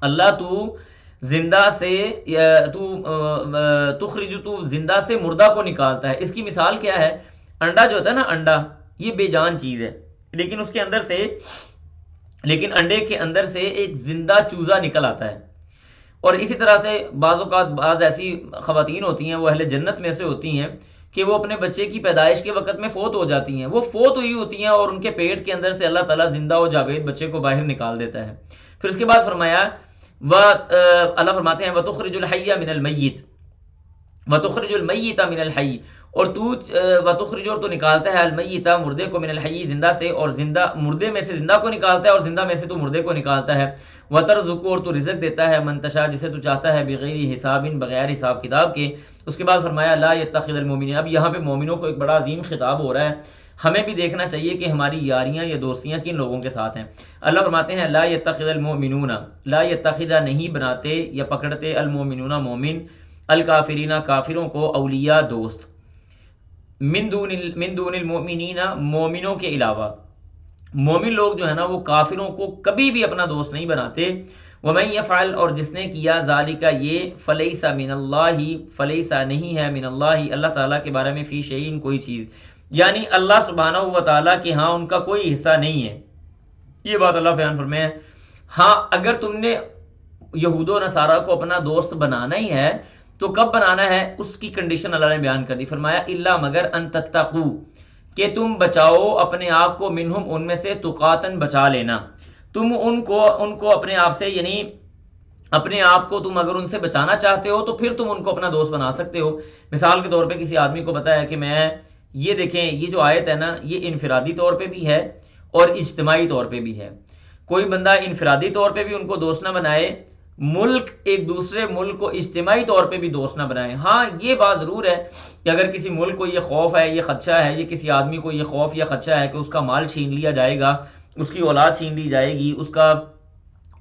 اللہ تو زندہ سے، تو تخرج، تو زندہ سے مردہ کو نکالتا ہے۔ اس کی مثال کیا ہے؟ انڈا جو ہوتا ہے نا، انڈا یہ بے جان چیز ہے، لیکن اس کے اندر سے، لیکن انڈے کے اندر سے ایک زندہ چوزا نکل آتا ہے۔ اور اسی طرح سے بعض اوقات بعض ایسی خواتین ہوتی ہیں، وہ اہل جنت میں سے ہوتی ہیں کہ وہ اپنے بچے کی پیدائش کے وقت میں فوت ہو جاتی ہیں، وہ فوت ہوئی ہوتی ہیں اور ان کے پیٹ کے اندر سے اللہ تعالیٰ زندہ و جاوید بچے کو باہر نکال دیتا ہے۔ پھر اس کے بعد فرمایا اللہ فرماتے ہیں وَتُخْرِجُ الْحَيَّ مِنَ الْمَيِّتِ وَتُخْرِجُ الْمَيِّتَ مِنَ الْحَيِّ، اور وَتُخْرِجُ، اور تو نکالتا ہے المیت مردے کو، من الحی زندہ سے، اور زندہ مردے میں سے زندہ کو نکالتا ہے، اور زندہ میں سے تو مردے کو نکالتا ہے، وَتَرْزُقُ، اور تو رزق دیتا ہے، من تشاء جسے تو چاہتا ہے، بغیر حساب بغیر حساب کتاب کے۔ اس کے بعد فرمایا لا يتخذ المؤمنین، اب یہاں پہ مومنوں کو ایک بڑا عظیم خطاب ہو رہا ہے، ہمیں بھی دیکھنا چاہیے کہ ہماری یاریاں یا دوستیاں کن لوگوں کے ساتھ ہیں۔ اللہ فرماتے ہیں لا يتخذ المؤمنون، لا يتخذ نہیں بناتے یا پکڑتے، المؤمنون مومن، الکافرین کافروں کو، اولیاء دوست، من دون المؤمنین مومنوں کے علاوہ۔ مومن لوگ جو ہے نا وہ کافروں کو کبھی بھی اپنا دوست نہیں بناتے۔ ومن یفعل، اور جس نے کیا، ذالک یہ، فلیس من اللہ، فلیس نہیں ہے، من اللہ اللہ تعالیٰ کے بارے میں، فی شیء کوئی چیز، یعنی اللہ سبحانہ و تعالیٰ کے ہاں ان کا کوئی حصہ نہیں ہے۔ یہ بات اللہ بیان فرمائے۔ ہاں اگر تم نے یہود و نصارہ کو اپنا دوست بنانا ہی ہے تو کب بنانا ہے، اس کی کنڈیشن اللہ نے بیان کر دی، فرمایا الا مگر ان تتقوا، کہ تم بچاؤ اپنے آپ کو، منہم ان میں سے، تقاتن بچا لینا، تم ان کو اپنے آپ سے، یعنی اپنے آپ کو تم اگر ان سے بچانا چاہتے ہو تو پھر تم ان کو اپنا دوست بنا سکتے ہو۔ مثال کے طور پہ کسی آدمی کو پتا ہے کہ میں، یہ دیکھیں یہ جو آیت ہے نا یہ انفرادی طور پہ بھی ہے اور اجتماعی طور پہ بھی ہے۔ کوئی بندہ انفرادی طور پہ بھی ان کو دوست نہ بنائے، ملک ایک دوسرے ملک کو اجتماعی طور پہ بھی دوست نہ بنائے۔ ہاں یہ بات ضرور ہے کہ اگر کسی ملک کو یہ خوف ہے، یہ خدشہ ہے، یہ کسی آدمی کو یہ خوف یا خدشہ ہے کہ اس کا مال چھین لیا جائے گا، اس کی اولاد چھین لی جائے گی،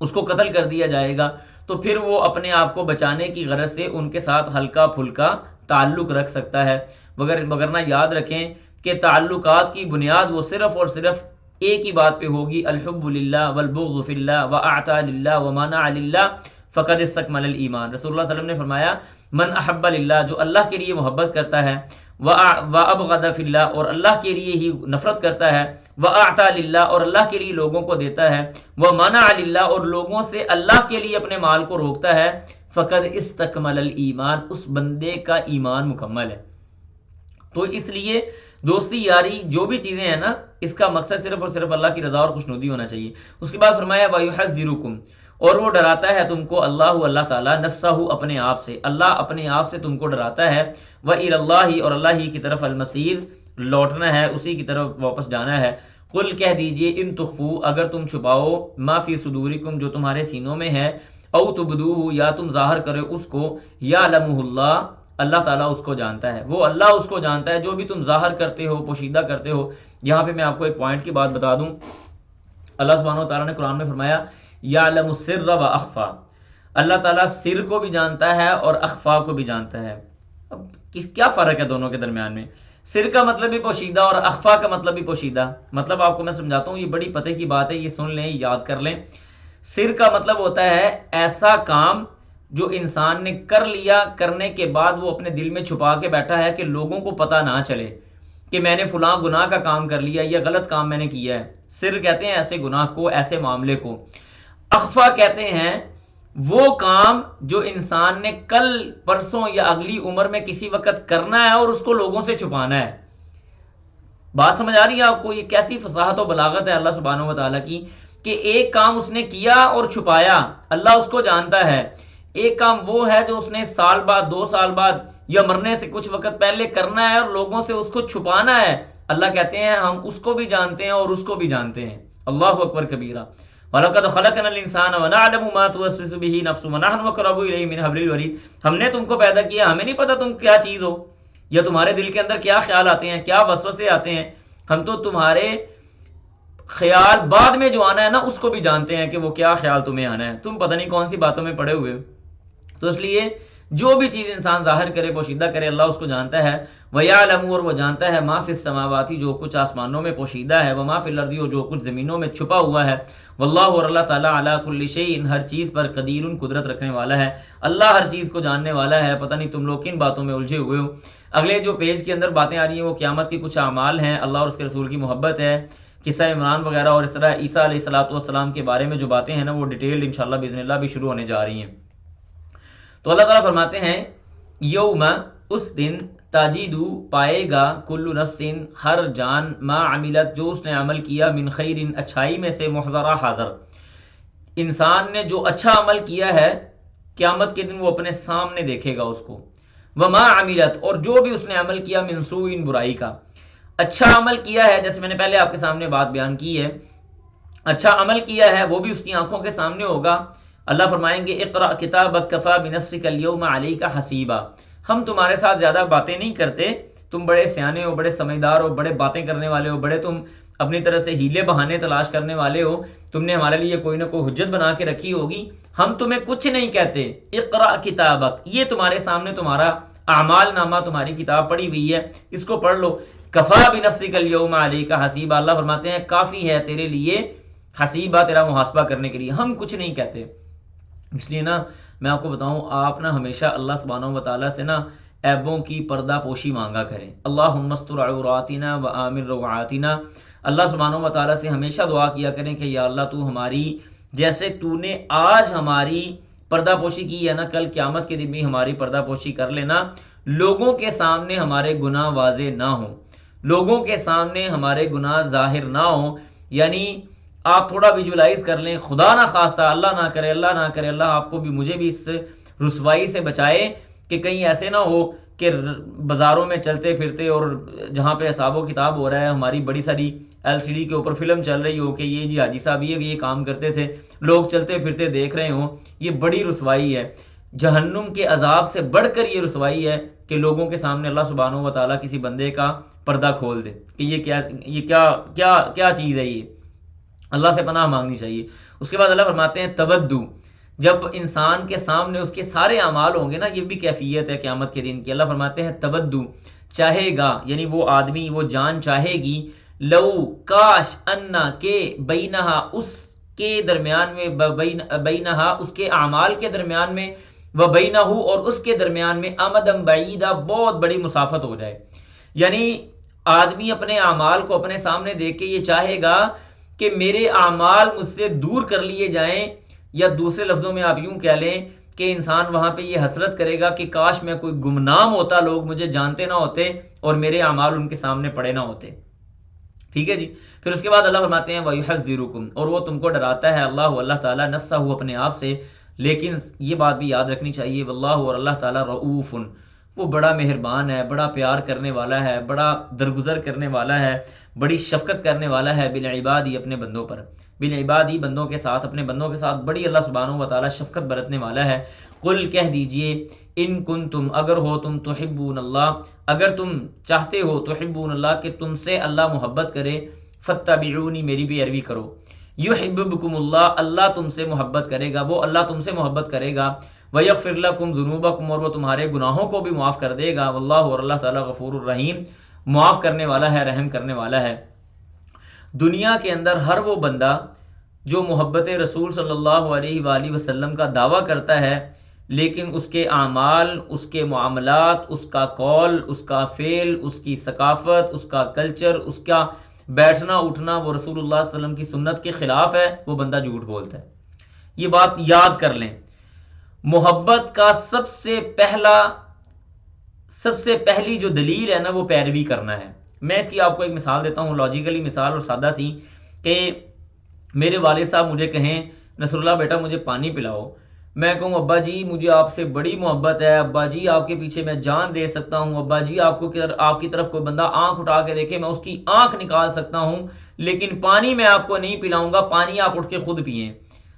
اس کو قتل کر دیا جائے گا، تو پھر وہ اپنے آپ کو بچانے کی غرض سے ان کے ساتھ ہلکا پھلکا تعلق رکھ سکتا ہے، وگرنہ یاد رکھیں کہ تعلقات کی بنیاد وہ صرف اور صرف ایک ہی بات پہ ہوگی، الحب للہ والبغض فی اللہ واعطاء للہ ومانع للہ فقد استکمل الایمان۔ رسول اللہ صلی اللہ علیہ وسلم نے فرمایا من احب للہ، جو اللہ کے لیے محبت کرتا ہے، وابغض فی اللہ، اور اللہ کے لیے ہی نفرت کرتا ہے، واعطاء للہ، اور اللہ کے لیے لوگوں کو دیتا ہے، ومنع للہ، اور لوگوں سے اللہ کے لیے اپنے مال کو روکتا ہے، فقد استکمل الایمان، اس بندے کا ایمان مکمل ہے۔ تو اس لیے دوستی یاری جو بھی چیزیں ہیں نا اس کا مقصد صرف اور صرف اللہ کی رضا اور خوشنودی ہونا چاہیے۔ اس کے بعد فرمایا وَيُحَذِّرُكُمْ، اور وہ ڈراتا ہے تم کو، اللہ تعالیٰ، نفسہ اپنے آپ سے، اللہ اپنے آپ سے تم کو ڈراتا ہے، وَإِلَى اللَّهِ، اور اللہ ہی کی طرف، المصیر، لوٹنا ہے، اسی کی طرف واپس جانا ہے۔ قل کہہ دیجئے، ان تخفوا، اگر تم چھپاؤ، ما فی صدورکم، جو تمہارے سینوں میں ہے، او تبدوہ، یا تم ظاہر کرے اس کو، یعلمہ اللہ، اللہ تعالیٰ اس کو جانتا ہے، وہ اللہ اس کو جانتا ہے، جو بھی تم ظاہر کرتے ہو، پوشیدہ کرتے ہو۔ یہاں پہ میں آپ کو ایک پوائنٹ کی بات بتا دوں، اللہ سبحانہ و تعالیٰ نے قرآن میں فرمایا یعلم السر و اخفا، اللہ تعالیٰ سر کو بھی جانتا ہے اور اخفا کو بھی جانتا ہے۔ اب کیا فرق ہے دونوں کے درمیان میں؟ سر کا مطلب بھی پوشیدہ اور اخفا کا مطلب بھی پوشیدہ۔ مطلب آپ کو میں سمجھاتا ہوں، یہ بڑی پتہ کی بات ہے، یہ سن لیں، یاد کر لیں۔ سر کا مطلب ہوتا ہے ایسا کام جو انسان نے کر لیا، کرنے کے بعد وہ اپنے دل میں چھپا کے بیٹھا ہے کہ لوگوں کو پتہ نہ چلے کہ میں نے فلاں گناہ کا کام کر لیا، یہ غلط کام میں نے کیا ہے۔ سر کہتے ہیں ایسے گناہ کو، ایسے معاملے کو۔ اخفا کہتے ہیں وہ کام جو انسان نے کل، پرسوں یا اگلی عمر میں کسی وقت کرنا ہے اور اس کو لوگوں سے چھپانا ہے۔ بات سمجھ آ رہی ہے آپ کو؟ یہ کیسی فصاحت و بلاغت ہے اللہ سبحانہ و تعالیٰ کی کہ ایک کام اس نے کیا اور چھپایا، اللہ اس کو جانتا ہے۔ ایک کام وہ ہے جو اس نے سال بعد، 2 سال بعد یا مرنے سے کچھ وقت پہلے کرنا ہے اور لوگوں سے اس کو چھپانا ہے۔ اللہ کہتے ہیں ہم اس کو بھی جانتے ہیں اور اس کو بھی جانتے ہیں۔ اللہ اکبر کبیرہ۔ وَلَقَدْ خَلَقْنَا الْإِنسَانَ وَنَعْلَمُ مَا تُوَسْوِسُ بِهِ نَفْسُهُ وَنَحْنُ أَقْرَبُ إِلَيْهِ مِنْ حَبْلِ الْوَرِيدِ، ہم نے تم کو پیدا کیا، ہمیں نہیں پتہ تم کیا چیز ہو یا تمہارے دل کے اندر کیا خیال آتے ہیں، کیا وسوسے آتے ہیں، ہم تو تمہارے خیال بعد میں جو آنا ہے نا اس کو بھی جانتے ہیں کہ وہ کیا خیال تمہیں آنا ہے، تم پتہ نہیں کون سی باتوں میں پڑے ہوئے۔ تو اس لیے جو بھی چیز انسان ظاہر کرے، پوشیدہ کرے، اللہ اس کو جانتا ہے۔ وَيَعْلَمُ، اور وہ جانتا ہے، مَا فِي السَّمَاوَاتِ، جو کچھ آسمانوں میں پوشیدہ ہے، وَمَا فِي الْأَرْضِ، اور جو کچھ زمینوں میں چھپا ہوا ہے۔ وَاللَّهُ، اور اللہ تعالیٰ، عَلَىٰ كُلِّ شَيْءٍ، ہر چیز پر، قدیر، قدرت رکھنے والا ہے۔ اللہ ہر چیز کو جاننے والا ہے۔ پتہ نہیں تم لوگ کن باتوں میں الجھے ہوئے ہو۔ اگلے جو پیج کے اندر باتیں آ رہی ہیں وہ قیامت کے کچھ اعمال ہیں، اللہ اور اس کے رسول کی محبت ہے، قصہ عمران وغیرہ، اور اس طرح عیسیٰ علیہ السلام کے بارے میں جو باتیں ہیں نا وہ ڈیٹیل انشاءاللہ باذن اللہ بھی شروع ہونے جا رہی ہیں۔ تو اللہ تعالیٰ فرماتے ہیں یوم، اس دن، تاجیدو پائے گا کل نفس ہر جان ما عملت جو اس نے عمل کیا من خیر اچھائی میں سے محضرہ حاضر، انسان نے جو اچھا عمل کیا ہے قیامت کے دن وہ اپنے سامنے دیکھے گا اس کو، وما عملت اور جو بھی اس نے عمل کیا من سوء برائی کا، اچھا عمل کیا ہے جیسے میں نے پہلے آپ کے سامنے بات بیان کی ہے، اچھا عمل کیا ہے وہ بھی اس کی آنکھوں کے سامنے ہوگا۔ اللہ فرمائیں گے اقرأ کتابک کفی بنفسک اليوم علیک حسیبا، ہم تمہارے ساتھ زیادہ باتیں نہیں کرتے، تم بڑے سیانے ہو، بڑے سمجھدار ہو، بڑے باتیں کرنے والے ہو، بڑے تم اپنی طرح سے ہیلے بہانے تلاش کرنے والے ہو، تم نے ہمارے لیے کوئی نہ کوئی حجت بنا کے رکھی ہوگی، ہم تمہیں کچھ نہیں کہتے۔ اقرأ کتابک، یہ تمہارے سامنے تمہارا اعمال نامہ، تمہاری کتاب پڑی ہوئی ہے، اس کو پڑھ لو۔ کفا بنفسک اليوم علیک حسیبا، اللہ فرماتے ہیں کافی ہے تیرے لیے حسیبہ، تیرا محاسبہ کرنے کے لیے، ہم کچھ نہیں کہتے۔ اس لیے نا میں آپ کو بتاؤں، آپ نا ہمیشہ اللہ سبحانہ و تعالیٰ سے نا عیبوں کی پردہ پوشی مانگا کریں۔ اللہم استر عوراتنا و آمن روعاتنا، اللہ سبحانہ و تعالیٰ سے ہمیشہ دعا کیا کریں کہ یا اللہ تو ہماری، جیسے تو نے آج ہماری پردہ پوشی کی ہے نا، کل قیامت کے دن بھی ہماری پردہ پوشی کر لینا، لوگوں کے سامنے ہمارے گناہ واضح نہ ہوں، لوگوں کے سامنے ہمارے گناہ ظاہر نہ ہوں۔ یعنی آپ تھوڑا ویژولائز کر لیں، خدا نہ خواستہ، اللہ نہ کرے، اللہ نہ کرے، اللہ آپ کو بھی مجھے بھی اس رسوائی سے بچائے کہ کہیں ایسے نہ ہو کہ بازاروں میں چلتے پھرتے اور جہاں پہ حساب و کتاب ہو رہا ہے، ہماری بڑی ساری LCD کے اوپر فلم چل رہی ہو کہ یہ جی حاجی صاحب یہ کام کرتے تھے، لوگ چلتے پھرتے دیکھ رہے ہوں، یہ بڑی رسوائی ہے۔ جہنم کے عذاب سے بڑھ کر یہ رسوائی ہے کہ لوگوں کے سامنے اللہ سبحانہ و تعالیٰ کسی بندے کا پردہ کھول دے کہ یہ کیا چیز ہے، یہ اللہ سے پناہ مانگنی چاہیے۔ اس کے بعد اللہ فرماتے ہیں تودو، جب انسان کے سامنے اس کے سارے اعمال ہوں گے نا، یہ بھی کیفیت ہے قیامت کے دن کی، اللہ فرماتے ہیں تودو چاہے گا، یعنی وہ آدمی، وہ جان چاہے گی، لو کاش، انا کے بینہا اس کے درمیان میں، بینہا اس کے اعمال کے درمیان میں، و بینہو اور اس کے درمیان میں امدم بعیدہ بہت بڑی مسافت ہو جائے۔ یعنی آدمی اپنے اعمال کو اپنے سامنے دیکھ کے یہ چاہے گا کہ میرے اعمال مجھ سے دور کر لیے جائیں، یا دوسرے لفظوں میں آپ یوں کہہ لیں کہ انسان وہاں پہ یہ حسرت کرے گا کہ کاش میں کوئی گمنام ہوتا، لوگ مجھے جانتے نہ ہوتے اور میرے اعمال ان کے سامنے پڑے نہ ہوتے۔ ٹھیک ہے جی۔ پھر اس کے بعد اللہ فرماتے ہیں وَيُحَذِّرُكُمْ، اور وہ تم کو ڈراتا ہے اللہ تعالیٰ نفسہ اپنے آپ سے، لیکن یہ بات بھی یاد رکھنی چاہیے واللہ، اور اللہ تعالیٰ رؤوف، وہ بڑا مہربان ہے، بڑا پیار کرنے والا ہے، بڑا درگزر کرنے والا ہے، بڑی شفقت کرنے والا ہے بالعباد، اپنے بندوں پر، بالعباد بندوں کے ساتھ، اپنے بندوں کے ساتھ بڑی اللہ سبحانہ و تعالیٰ شفقت برتنے والا ہے۔ قل کہہ دیجئے ان کنتم، اگر ہو تم، تحبون اللہ، اگر تم چاہتے ہو، تحبون اللہ کہ تم سے اللہ محبت کرے، فاتبعونی میری پیروی کرو، یحببکم اللہ، اللہ تم سے محبت کرے گا، وہ اللہ تم سے محبت کرے گا، ویغفر لکم ذنوبکم، اور وہ تمہارے گناہوں کو بھی معاف کر دے گا، واللہ، اور اللہ تعالیٰ غفور الرحیم، معاف کرنے والا ہے، رحم کرنے والا ہے۔ دنیا کے اندر ہر وہ بندہ جو محبت رسول صلی اللہ علیہ وآلہ وسلم کا دعویٰ کرتا ہے، لیکن اس کے اعمال، اس کے معاملات، اس کا قول، اس کا فعل، اس کی ثقافت، اس کا کلچر، اس کا بیٹھنا اٹھنا وہ رسول اللہ صلی اللہ علیہ وسلم کی سنت کے خلاف ہے، وہ بندہ جھوٹ بولتا ہے۔ یہ بات یاد کر لیں، محبت کا سب سے پہلی جو دلیل ہے نا، وہ پیروی کرنا ہے۔ میں اس کی آپ کو ایک مثال دیتا ہوں، لاجیکلی مثال اور سادہ سی، کہ میرے والد صاحب مجھے کہیں نصر اللہ بیٹا مجھے پانی پلاؤ، میں کہوں ابا جی مجھے آپ سے بڑی محبت ہے، ابا جی آپ کے پیچھے میں جان دے سکتا ہوں، ابا جی آپ کی طرف کوئی بندہ آنکھ اٹھا کے دیکھے میں اس کی آنکھ نکال سکتا ہوں، لیکن پانی میں آپ کو نہیں پلاؤں گا، پانی آپ اٹھ کے خود پئیں۔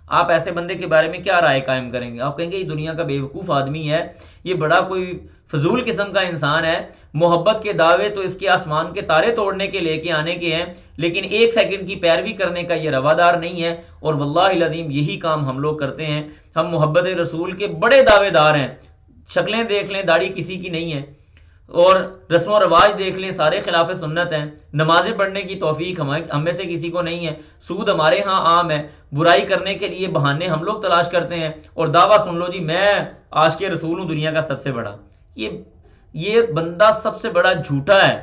آپ ایسے بندے کے بارے میں کیا رائے قائم کریں گے؟ آپ کہیں گے یہ دنیا کا بیوقوف آدمی ہے، یہ بڑا کوئی فضول قسم کا انسان ہے، محبت کے دعوے تو اس کے آسمان کے تارے توڑنے کے لے کے آنے کے ہیں، لیکن ایک سیکنڈ کی پیروی کرنے کا یہ روادار نہیں ہے۔ اور واللہ العظیم یہی کام ہم لوگ کرتے ہیں، ہم محبت رسول کے بڑے دعوے دار ہیں، شکلیں دیکھ لیں داڑھی کسی کی نہیں ہے، اور رسم و رواج دیکھ لیں سارے خلاف سنت ہیں، نمازیں پڑھنے کی توفیق ہم میں سے کسی کو نہیں ہے، سود ہمارے ہاں عام ہے، برائی کرنے کے لیے بہانے ہم لوگ تلاش کرتے ہیں، اور دعویٰ سن لو جی میں عاشق رسول ہوں دنیا کا سب سے بڑا۔ یہ بندہ سب سے بڑا جھوٹا ہے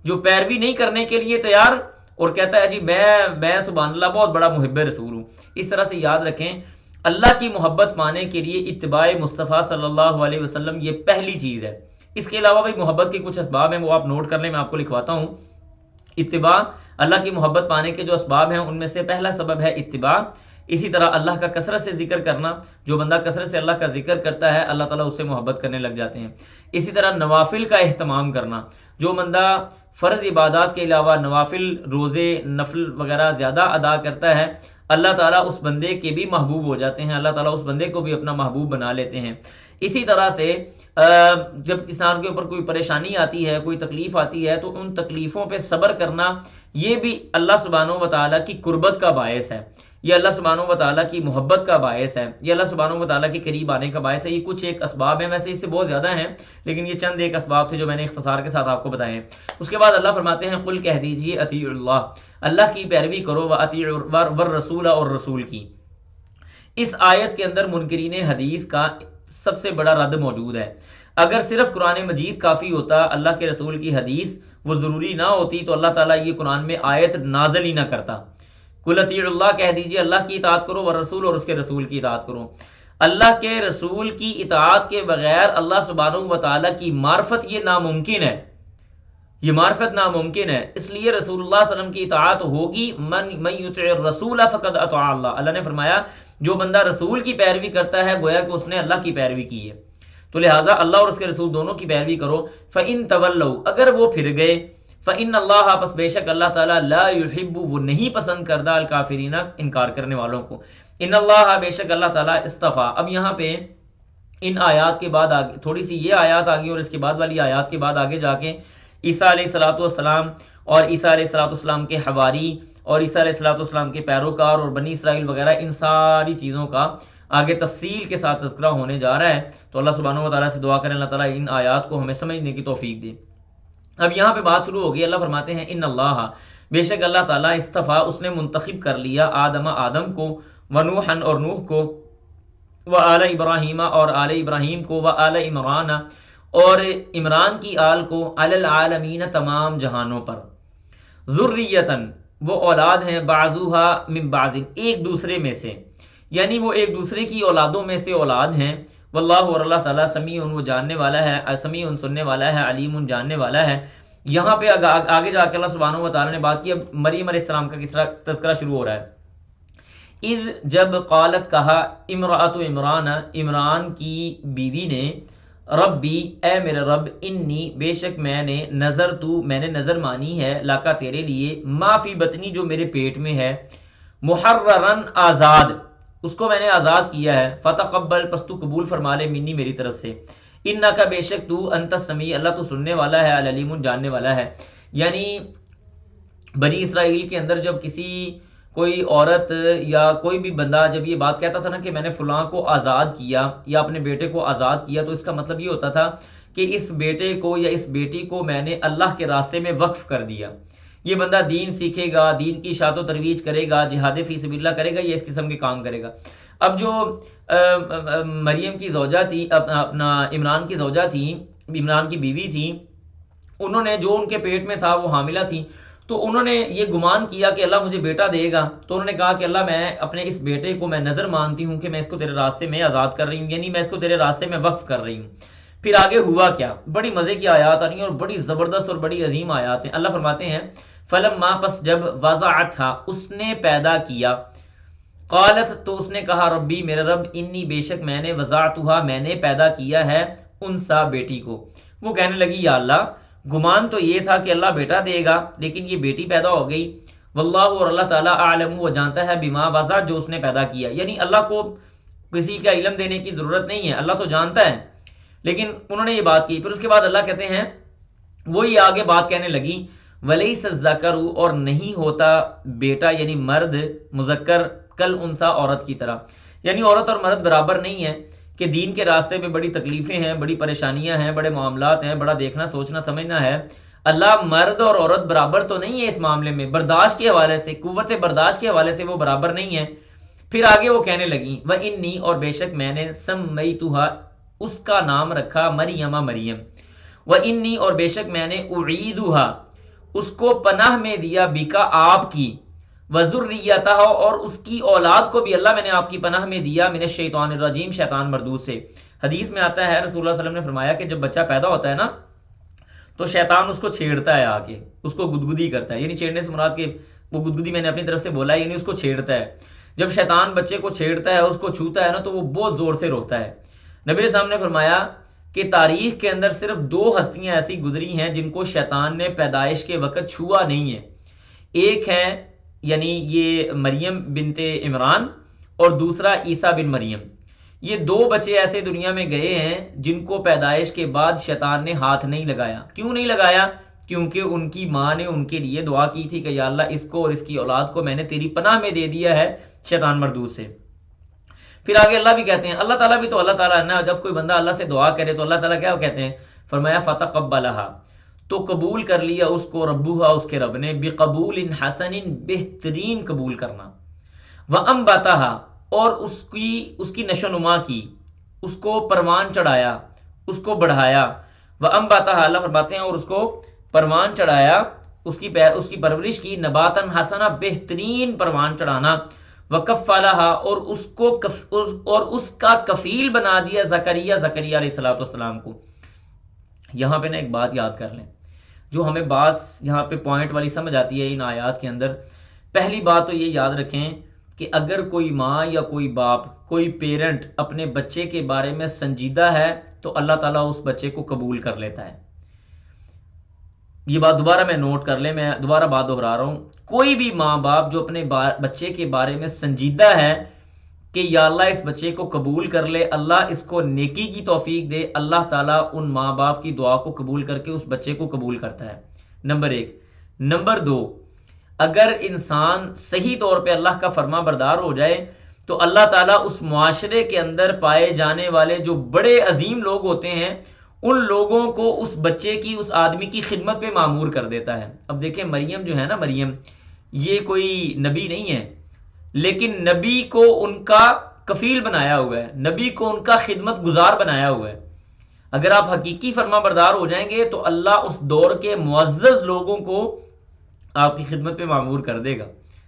جو پیروی نہیں کرنے کے لیے تیار اور کہتا ہے جی میں سبحان اللہ بہت بڑا محب رسول ہوں۔ اس طرح سے یاد رکھیں، اللہ کی محبت پانے کے لیے اتباع مصطفیٰ صلی اللہ علیہ وسلم یہ پہلی چیز ہے، اس کے علاوہ بھائی محبت کے کچھ اسباب ہیں، وہ آپ نوٹ کر لیں، میں آپ کو لکھواتا ہوں۔ اتباع، اللہ کی محبت پانے کے جو اسباب ہیں ان میں سے پہلا سبب ہے اتباع۔ اسی طرح اللہ کا کثرت سے ذکر کرنا، جو بندہ کثرت سے اللہ کا ذکر کرتا ہے اللہ تعالیٰ اس سے محبت کرنے لگ جاتے ہیں۔ اسی طرح نوافل کا اہتمام کرنا، جو بندہ فرض عبادات کے علاوہ نوافل، روزے، نفل وغیرہ زیادہ ادا کرتا ہے، اللہ تعالیٰ اس بندے کے بھی محبوب ہو جاتے ہیں، اللہ تعالیٰ اس بندے کو بھی اپنا محبوب بنا لیتے ہیں۔ اسی طرح سے جب کسان کے اوپر کوئی پریشانی آتی ہے، کوئی تکلیف آتی ہے، تو ان تکلیفوں پہ صبر کرنا، یہ بھی اللہ سبحانہ و تعالیٰ کی قربت کا باعث ہے، یہ اللہ سبحانہ و تعالیٰ کی محبت کا باعث ہے، یہ اللہ سبحانہ و تعالیٰ کے قریب آنے کا باعث ہے۔ یہ کچھ ایک اسباب ہیں، ویسے اس سے بہت زیادہ ہیں، لیکن یہ چند ایک اسباب تھے جو میں نے اختصار کے ساتھ آپ کو بتائے ہیں۔ اس کے بعد اللہ فرماتے ہیں قل کہہ دیجئے اطیعوا اللہ، اللہ کی پیروی کرو، والرسول، اور رسول کی۔ اس آیت کے اندر منکرین حدیث کا سب سے بڑا رد موجود ہے۔ اگر صرف قرآن مجید کافی ہوتا، اللہ کے رسول کی حدیث وہ ضروری نہ ہوتی، تو اللہ تعالیٰ یہ قرآن میں آیت نازل ہی نہ کرتا۔ قل اطیعوا اللہ، کہہ دیجئے اللہ کی اطاعت کرو، والرسول، اور اس کے رسول کی اطاعت کرو۔ اللہ کے رسول کی اطاعت کے بغیر اللہ سبحانہ و تعالیٰ کی معرفت یہ ناممکن ہے، یہ معرفت ناممکن ہے۔ اس لیے رسول اللہ صلی اللہ علیہ وسلم کی اطاعت ہوگی، من یطع الرسول فقد اطاع اللہ، اللہ نے فرمایا جو بندہ رسول کی پیروی کرتا ہے گویا کہ اس نے اللہ کی پیروی کی ہے، تو لہٰذا اللہ اور اس کے رسول دونوں کی پیروی کرو۔ فَإِن تَوَلَّوْا، اگر وہ پھر گئے، فَإِنَّ اللَّهَ، پس بے شک اللہ تعالیٰ، لَا يُحِبُّ، وہ نہیں پسند کردہ، الکافرین، انکار کرنے والوں کو۔ ان اللہ، بے شک اللہ تعالیٰ، اصطفیٰ۔ اب یہاں پہ ان آیات کے بعد آگے تھوڑی سی یہ آیات آ گئی، اور اس کے بعد والی آیات کے بعد آگے جا کے عیسیٰ علیہ الصلوۃ والسلام اور عیسیٰ علیہ الصلوۃ والسلام کے حواری اور عیسیٰ علیہ الصلوۃ والسلام کے پیروکار اور بنی اسرائیل وغیرہ، ان ساری چیزوں کا آگے تفصیل کے ساتھ تذکرہ ہونے جا رہا ہے۔ تو اللہ سبحانہ و تعالیٰ سے دعا کریں اللہ تعالیٰ ان آیات کو ہمیں سمجھنے کی توفیق دے۔ اب یہاں پہ بات شروع ہوگی، اللہ فرماتے ہیں ان اللہ، بے شک اللہ تعالیٰ، اصطفیٰ، اس نے منتخب کر لیا، آدم کو، ونوحن، اور نوح کو، وآل ابراہیم، اور آل ابراہیم کو، وآل عمران، اور عمران کی آل کو، علی العالمین، تمام جہانوں پر، ذریتاً، وہ اولاد ہیں، بعضوہا من بعض، ایک دوسرے میں سے، یعنی وہ ایک دوسرے کی اولادوں میں سے اولاد ہیں۔ واللہ، اور اللہ تعالیٰ، سمیع، وہ جاننے والا ہے، سمیع سننے والا ہے، علیم جاننے والا ہے۔ یہاں پہ آگے جا کے اللہ سبحانہ و تعالیٰ نے بات کی، اب مریم علیہ السلام کا تذکرہ شروع ہو رہا ہے۔ اذ، جب، قالت، کہا، امرأۃ عمران، عمران کی بیوی نے، ربی، اے میرے رب، انی، بے شک میں نے، میں نے نظر مانی ہے، لاکا، تیرے لیے، ما فی بطنی، جو میرے پیٹ میں ہے، محررن، آزاد، اس کو میں نے آزاد کیا ہے، فتقبل، پس تو قبول فرما لے، منی، میری طرف سے، انکا، بے شک تو، انت السمیع، اللہ تو سننے والا ہے، العلیم، جاننے والا ہے۔ یعنی بنی اسرائیل کے اندر جب کوئی عورت یا کوئی بھی بندہ جب یہ بات کہتا تھا نا کہ میں نے فلاں کو آزاد کیا یا اپنے بیٹے کو آزاد کیا، تو اس کا مطلب یہ ہوتا تھا کہ اس بیٹے کو یا اس بیٹی کو میں نے اللہ کے راستے میں وقف کر دیا۔ یہ بندہ دین سیکھے گا، دین کی اشاعت و ترویج کرے گا، جہاد فی سبیل اللہ کرے گا، یہ اس قسم کے کام کرے گا۔ اب جو مریم کی زوجہ تھی، اپنا عمران کی زوجہ تھی، عمران کی بیوی تھی، انہوں نے جو ان کے پیٹ میں تھا وہ حاملہ تھی، تو انہوں نے یہ گمان کیا کہ اللہ مجھے بیٹا دے گا، تو انہوں نے کہا کہ اللہ میں اپنے اس بیٹے کو میں نظر مانتی ہوں کہ میں اس کو تیرے راستے میں آزاد کر رہی ہوں، یعنی میں اس کو تیرے راستے میں وقف کر رہی ہوں۔ پھر آگے ہوا کیا، بڑی مزے کی آیات آ رہی ہیں اور بڑی زبردست اور بڑی عظیم آیات ہیں۔ اللہ فرماتے ہیں فلما، پس جب، وضعتھا، اس نے پیدا کیا، قالت، تو اس نے کہا، ربی، میرے رب، انی، بے شک میں نے، وضعتھا، میں نے پیدا کیا ہے، انسا، بیٹی کو۔ وہ کہنے لگی یا اللہ، گمان تو یہ تھا کہ اللہ بیٹا دے گا، لیکن یہ بیٹی پیدا ہو گئی۔ واللہ، اور اللہ تعالیٰ، اعلم، وہ جانتا ہے، بما، وضع، جو اس نے پیدا کیا، یعنی اللہ کو کسی کا علم دینے کی ضرورت نہیں ہے، اللہ تو جانتا ہے، لیکن انہوں نے یہ بات کی۔ پھر اس کے بعد اللہ کہتے ہیں، وہی آگے بات کہنے لگی، ولیس الذکر، اور نہیں ہوتا بیٹا یعنی مرد، مذکر، کل انسا، عورت کی طرح، یعنی عورت اور مرد برابر نہیں ہے، کہ دین کے راستے میں بڑی تکلیفیں ہیں، بڑی پریشانیاں ہیں، بڑے معاملات ہیں، بڑا دیکھنا سوچنا سمجھنا ہے۔ اللہ مرد اور عورت برابر تو نہیں ہے اس معاملے میں، برداشت کے حوالے سے، قوت برداشت کے حوالے سے وہ برابر نہیں ہے۔ پھر آگے وہ کہنے لگیں، وَإِنِّي، اور بے شک میں نے، سَمَّيْتُهَا، اس کا نام رکھا، مریم، مریم، وَإِنِّي، اور بے شک میں نے، أُعِيدُهَا، اس کو پناہ میں دیا، بِكَ، آپ کی، وَذُرِّيَّتَهَا، اور اس کی اولاد کو بھی اللہ میں نے آپ کی پناہ میں دیا، من الشیطان الرجیم، شیطان مردود سے، حدیث میں آتا ہے رسول اللہ صلی اللہ علیہ وسلم نے فرمایا کہ جب بچہ پیدا ہوتا ہے نا تو شیطان اس کو چھیڑتا ہے، آ کے اس کو گدگدی کرتا ہے، یعنی چھیڑنے سے مراد کہ وہ گدگدی میں نے اپنی طرف سے بولا ہے، یعنی اس کو چھیڑتا ہے. جب شیطان بچے کو چھیڑتا ہے، اس کو چھوتا ہے نا، تو وہ بہت زور سے روتا ہے. نبی علیہ السلام نے فرمایا کہ تاریخ کے اندر صرف 2 ہستیاں ایسی گزری ہیں جن کو شیطان نے پیدائش کے وقت چھوا نہیں ہے. ایک ہے یعنی یہ مریم بنت عمران اور دوسرا عیسیٰ بن مریم. یہ 2 بچے ایسے دنیا میں گئے ہیں جن کو پیدائش کے بعد شیطان نے ہاتھ نہیں لگایا. کیوں نہیں لگایا؟ کیونکہ ان کی ماں نے ان کے لیے دعا کی تھی کہ یا اللہ اس کو اور اس کی اولاد کو میں نے تیری پناہ میں دے دیا ہے شیطان مردود سے. پھر آگے اللہ بھی کہتے ہیں، اللہ تعالیٰ بھی تو اللہ تعالیٰ ہے نا، جب کوئی بندہ اللہ سے دعا کرے تو اللہ تعالیٰ کیا کہتے ہیں؟ فرمایا فتقبلھا، تو قبول کر لیا اس کو ربھا، اس کے رب نے، بقبول حسن، بہترین قبول کرنا، وانبتھا، اور اس کی نشو نما کی، اس کو پروان چڑھایا، اس کو بڑھایا. وانبتھا، اللہ فرماتے ہیں اور اس کو پروان چڑھایا، اس کی پرورش کی، نباتن حسنا، بہترین پروان چڑھانا، وکفلھا، اور اس کا کفیل بنا دیا زکریا علیہ السلام کو. یہاں پہ نا ایک بات یاد کر لیں جو ہمیں بعض یہاں پہ پوائنٹ والی سمجھ آتی ہے ان آیات کے اندر. پہلی بات تو یہ یاد رکھیں کہ اگر کوئی ماں یا کوئی باپ، کوئی پیرنٹ اپنے بچے کے بارے میں سنجیدہ ہے تو اللہ تعالیٰ اس بچے کو قبول کر لیتا ہے. یہ بات دوبارہ میں نوٹ کر لیں، میں دوبارہ بات دہرا رہا ہوں. کوئی بھی ماں باپ جو اپنے بچے کے بارے میں سنجیدہ ہے کہ یا اللہ اس بچے کو قبول کر لے، اللہ اس کو نیکی کی توفیق دے، اللہ تعالیٰ ان ماں باپ کی دعا کو قبول کر کے اس بچے کو قبول کرتا ہے. نمبر 1. نمبر 2، اگر انسان صحیح طور پہ اللہ کا فرما بردار ہو جائے تو اللہ تعالیٰ اس معاشرے کے اندر پائے جانے والے جو بڑے عظیم لوگ ہوتے ہیں ان لوگوں کو اس بچے کی، اس آدمی کی خدمت پہ معمور کر دیتا ہے. اب دیکھیں مریم جو ہے نا، مریم یہ کوئی نبی نہیں ہے، لیکن نبی کو ان کا کفیل بنایا ہوا ہے، نبی کو ان کا خدمت گزار بنایا ہوا ہے. اگر آپ حقیقی فرما بردار ہو جائیں گے تو اللہ اس دور کے معزز لوگوں کو آپ کی خدمت پہ معمور کر دے گا.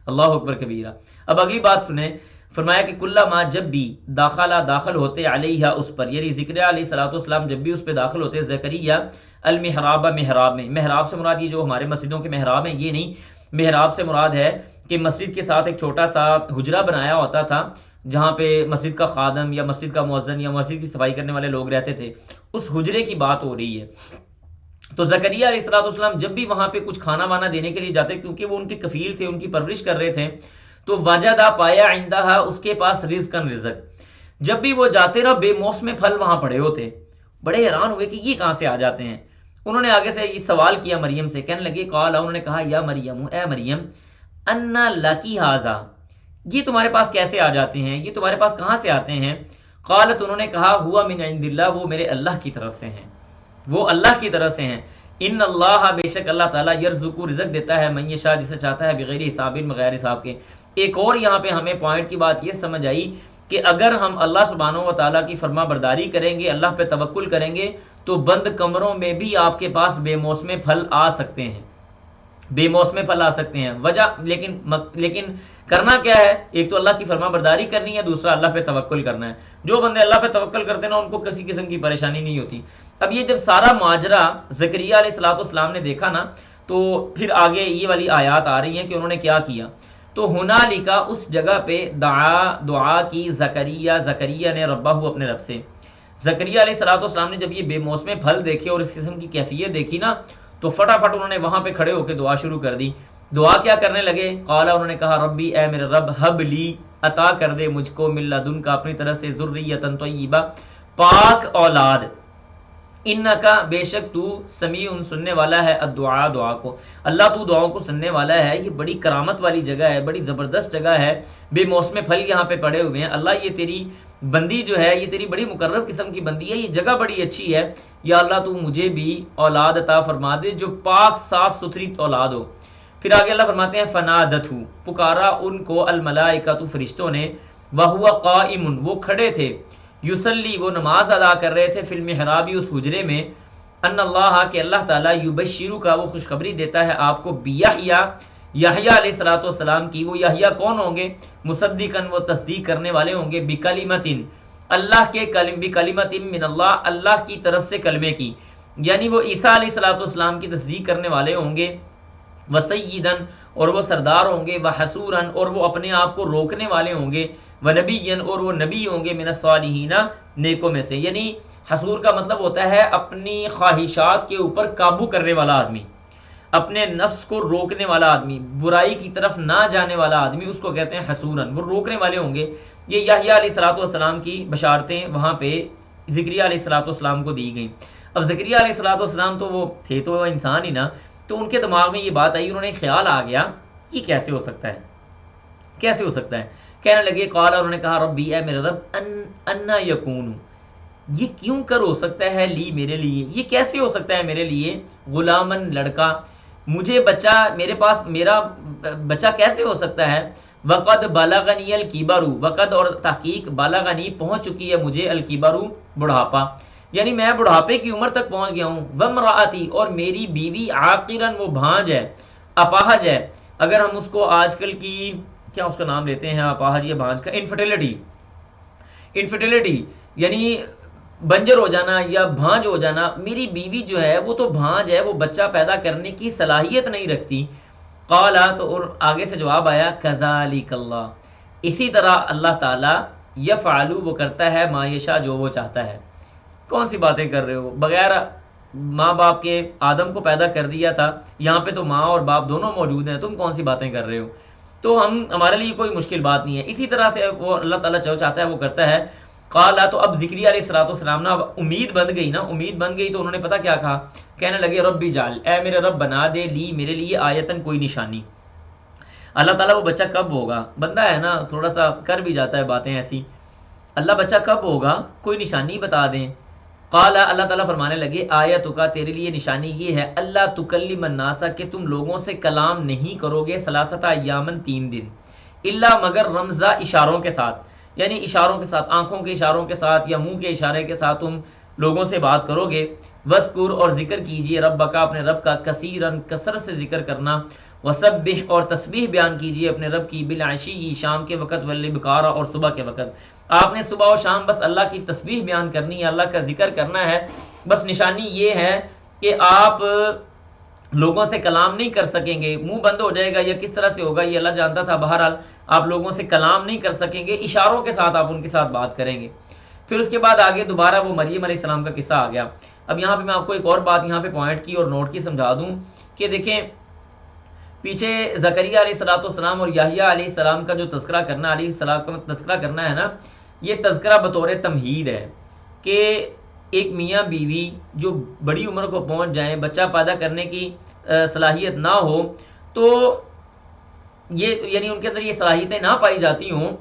اللہ اکبر کبیرہ. اب اگلی بات سنیں، فرمایا کہ کلما، جب بھی داخل ہوتے علیہ، اس پر، یعنی زکریا علیہ السلام جب بھی اس پہ داخل ہوتے، زکریا المحراب، محراب میں. محراب سے مراد یہ جو ہمارے مسجدوں کے محراب ہیں یہ نہیں، محراب سے مراد ہے کہ مسجد کے ساتھ ایک چھوٹا سا حجرہ بنایا ہوتا تھا جہاں پہ مسجد کا خادم یا مسجد کا مؤذن یا مسجد کی صفائی کرنے والے لوگ رہتے تھے. اس حجرے کی بات ہو رہی ہے. تو زکریا علیہ السلام جب بھی وہاں پہ کچھ کھانا وانا دینے کے لیے جاتے، کیونکہ وہ ان کے کفیل تھے، ان کی پرورش کر رہے تھے، تو وجدہ، پایا، عندہا، اس کے پاس رزقن، رزق. جب بھی وہ جاتے نا بے موسم پھل وہاں پڑے ہوتے. بڑے حیران ہوئے کہ یہ کہاں سے آ جاتے ہیں. انہوں نے آگے سے یہ سوال کیا مریم سے، کہنے لگے قال، انہوں نے کہا یا مریم، اے مریم، انا لکی ھذا، یہ تمہارے پاس کیسے آ جاتے ہیں، یہ تمہارے پاس کہاں سے آتے ہیں. قالت، انہوں نے کہا ہوا من عند اللہ، وہ میرے اللہ کی طرف سے ہیں، وہ اللہ کی طرف سے ہیں. ان اللہ، بے شک اللہ تعالیٰ، یرزق، رزق دیتا ہے، من یشاء، جسے چاہتا ہے، بغیر حساب، بغیر حساب کے. ایک اور یہاں پہ ہمیں پوائنٹ کی بات یہ سمجھ آئی کہ اگر ہم اللہ سبحانہ و تعالیٰ کی فرما برداری کریں گے، اللہ پہ توکل کریں گے، تو بند کمروں میں بھی آپ کے پاس بے موسم پھل آ سکتے ہیں، بے موسم پھل آ سکتے ہیں. وجہ لیکن کرنا کیا ہے؟ ایک تو اللہ کی فرما برداری کرنی ہے، دوسرا اللہ پہ توکل کرنا ہے. جو بندے اللہ پہ توکل کرتے ہیں نا ان کو کسی قسم کی پریشانی نہیں ہوتی. اب یہ جب سارا ماجرا زکریا علیہ السلام نے دیکھا نا، تو پھر آگے یہ والی آیات آ رہی ہیں کہ انہوں نے کیا کیا. تو ہنالک، اس جگہ پہ دعا کی زکریا نے ربہ، اپنے رب سے. زکریا علیہ السلام نے جب یہ بے موسم پھل دیکھے اور اس قسم کی کیفیت دیکھی نا، تو فٹافٹ انہوں نے وہاں پہ کھڑے ہو کے دعا شروع کر دی. دعا کیا کرنے لگے؟ قالا، انہوں نے کہا ربی، اے میرے رب، حب لی، عطا کر دے مجھ کو، من لدن کا، اپنی طرف سے، ذریۃ طیبہ، پاک اولاد، انکا، بے شک تو، سمیع، سننے والا ہے، الدعاء، دعا کو. اللہ تو دعاؤں کو سننے والا ہے. یہ بڑی کرامت والی جگہ ہے، بڑی زبردست جگہ ہے. بے موسم پھل یہاں پہ پڑے ہوئے ہیں. اللہ یہ تیری بندی جو ہے، یہ تیری بڑی مقرب قسم کی بندی ہے، یہ جگہ بڑی اچھی ہے. یا اللہ تو مجھے بھی اولاد عطا فرما دے جو پاک صاف ستھری اولاد ہو. پھر آگے اللہ فرماتے ہیں فنادتہ، پکارا ان کو، الملائکۃ، فرشتوں نے، وہو قائم، وہ کھڑے تھے، یصلی، وہ نماز ادا کر رہے تھے، فی المحراب، اس حجرے میں، ان اللہ، کہ اللہ تعالیٰ، یبشرو کا، وہ خوشخبری دیتا ہے آپ کو، بیحییٰ، یحییٰ علیہ السلام کی. وہ یحییٰ کون ہوں گے؟ مصدقاً، وہ تصدیق کرنے والے ہوں گے، بکلمۃ، اللہ کے بکلمۃ من اللہ، اللہ کی طرف سے کلمے کی، یعنی وہ عیسیٰ علیہ الصلوۃ والسلام کی تصدیق کرنے والے ہوں گے، وسیدن اور وہ سردار ہوں گے، وحسورن اور وہ اپنے آپ کو روکنے والے ہوں گے، ونبیین اور وہ نبی ہوں گے، من الصالحین نیکوں میں سے، یعنی حسور کا مطلب ہوتا ہے اپنی خواہشات کے اوپر قابو کرنے والا آدمی، اپنے نفس کو روکنے والا آدمی، برائی کی طرف نہ جانے والا آدمی، اس کو کہتے ہیں حسورن، وہ روکنے والے ہوں گے۔ یہ یحییٰ علیہ الصلوۃ والسلام کی بشارتیں وہاں پہ زکریا علیہ الصلوۃ والسلام کو دی گئیں۔ اب زکریا علیہ الصلوۃ والسلام تو وہ تھے تو وہ انسان ہی نا، تو ان کے دماغ میں یہ بات آئی، انہوں نے خیال آ گیا یہ کیسے ہو سکتا ہے، کیسے ہو سکتا ہے؟ کہنے لگے قال، انہوں نے کہا ربی اے میرے رب، انا یکون، یہ کیوں کر ہو سکتا ہے، لی میرے لیے، یہ کیسے ہو سکتا ہے میرے لیے، غلامن لڑکا، مجھے بچہ، میرے پاس میرا بچہ کیسے ہو سکتا ہے، وقد بلغنی الکبر، وقد اور تحقیق بلغنی پہنچ چکی ہے مجھے، الکبر بڑھاپا، یعنی میں بڑھاپے کی عمر تک پہنچ گیا ہوں، وامرأتی اور میری بیوی عاقرن وہ بھانج ہے، اپاہج ہے، اگر ہم اس کو آج کل کی کیا اس کا نام لیتے ہیں اپاہج یا بھانج کا، انفرٹیلٹی یعنی بنجر ہو جانا یا بھانج ہو جانا، میری بیوی جو ہے وہ تو بھانج ہے، وہ بچہ پیدا کرنے کی صلاحیت نہیں رکھتی۔ قالا تو اور آگے سے جواب آیا کذالک اللہ، اسی طرح اللہ تعالیٰ، یفعل وہ کرتا ہے، ما یشاء جو وہ چاہتا ہے۔ کون سی باتیں کر رہے ہو، بغیر ماں باپ کے آدم کو پیدا کر دیا تھا، یہاں پہ تو ماں اور باپ دونوں موجود ہیں، تم کون سی باتیں کر رہے ہو؟ تو ہمارے لیے کوئی مشکل بات نہیں ہے، اسی طرح سے وہ اللہ تعالیٰ جو چاہتا ہے وہ کرتا ہے۔ قالا تو اب زکریا علیہ الصلوۃ والسلام نا امید بن گئی نا، امید بن گئی تو انہوں نے پتہ کیا کہا، کہنے لگے ربی جعل، اے میرے رب بنا دے، لی میرے لیے، آیتن کوئی نشانی۔ اللہ تعالیٰ وہ بچہ کب ہوگا، بندہ ہے نا تھوڑا سا کر بھی جاتا ہے باتیں ایسی، اللہ بچہ کب ہوگا کوئی نشانی بتا دیں۔ قال اللہ تعالیٰ فرمانے لگے آیتک کا تیرے لیے نشانی یہ ہے، اللہ تکلم الناس کہ تم لوگوں سے کلام نہیں کرو گے، ثلاثۃ ایامن 3 دن، الا مگر رمزہ اشاروں کے ساتھ، یعنی اشاروں کے ساتھ، آنکھوں کے اشاروں کے ساتھ یا منہ کے اشارے کے ساتھ تم لوگوں سے بات کرو گے۔ وذکر اور ذکر کیجئے ربک اپنے رب کا، کثیرن کثرت سے ذکر کرنا، وسبح اور تسبیح بیان کیجئے اپنے رب کی، بالعشی شام کے وقت، والابکار اور صبح کے وقت، آپ نے صبح و شام بس اللہ کی تسبیح بیان کرنی ہے، اللہ کا ذکر کرنا ہے، بس نشانی یہ ہے کہ آپ لوگوں سے کلام نہیں کر سکیں گے، منہ بند ہو جائے گا یا کس طرح سے ہوگا یہ اللہ جانتا تھا، بہرحال آپ لوگوں سے کلام نہیں کر سکیں گے، اشاروں کے ساتھ آپ ان کے ساتھ بات کریں گے۔ پھر اس کے بعد آگے دوبارہ وہ مریم علیہ السلام کا قصہ آ گیا۔ اب یہاں پہ میں آپ کو ایک اور بات یہاں پہ پوائنٹ کی اور نوٹ کی سمجھا دوں کہ دیکھیں پیچھے زکریا علیہ الصلوۃ والسلام اور یحییٰ علیہ السلام کا جو تذکرہ کرنا، علیہ السلام کا تذکرہ کرنا ہے نا، یہ تذکرہ بطور تمہید ہے کہ ایک میاں بیوی جو بڑی عمر کو پہنچ جائیں، بچہ پیدا کرنے کی صلاحیت نہ ہو، تو یہ یعنی ان کے اندر یہ صلاحیتیں نہ پائی جاتی ہوں،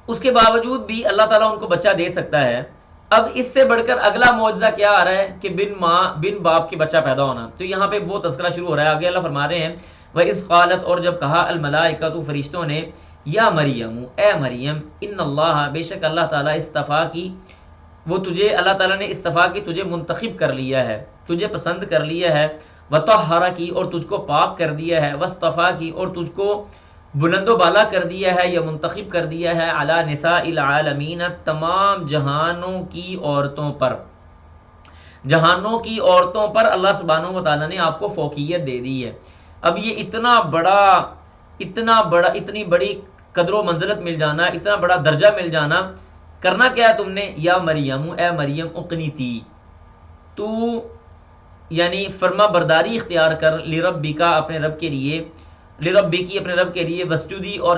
اس کے باوجود بھی اللہ تعالیٰ ان کو بچہ دے سکتا ہے۔ اب اس سے بڑھ کر اگلا معجزہ کیا آ رہا ہے کہ بن ماں بن باپ کے بچہ پیدا ہونا، تو یہاں پہ وہ تذکرہ شروع ہو رہا ہے۔ آگے اللہ فرما رہے ہیں وَإِذْ قَالَتْ اور جب کہا الملائکۃ فرشتوں نے، یا مریم اے مریم، ان اللہ بے شک اللہ تعالیٰ اصطفیٰ کی، وہ تجھے اللہ تعالیٰ نے اصطفیٰ کی، تجھے منتخب کر لیا ہے، تجھے پسند کر لیا ہے، وطہرہ کی اور تجھ کو پاک کر دیا ہے، واصطفیٰ کی اور تجھ کو بلند و بالا کر دیا ہے یا منتخب کر دیا ہے، علی نساء العالمین تمام جہانوں کی عورتوں پر، جہانوں کی عورتوں پر اللہ سبحانہ و تعالیٰ نے آپ کو فوقیت دے دی ہے۔ اب یہ اتنا بڑا اتنی بڑی قدر و منزلت مل جانا، اتنا بڑا درجہ مل جانا، کرنا کیا ہے تم نے، یا مریم اے مریم اقنیتی، تو یعنی فرما برداری اختیار کر، لربکا اپنے رب کے لیے، لربی کی اپنے رب کے لیے، وسجدی اور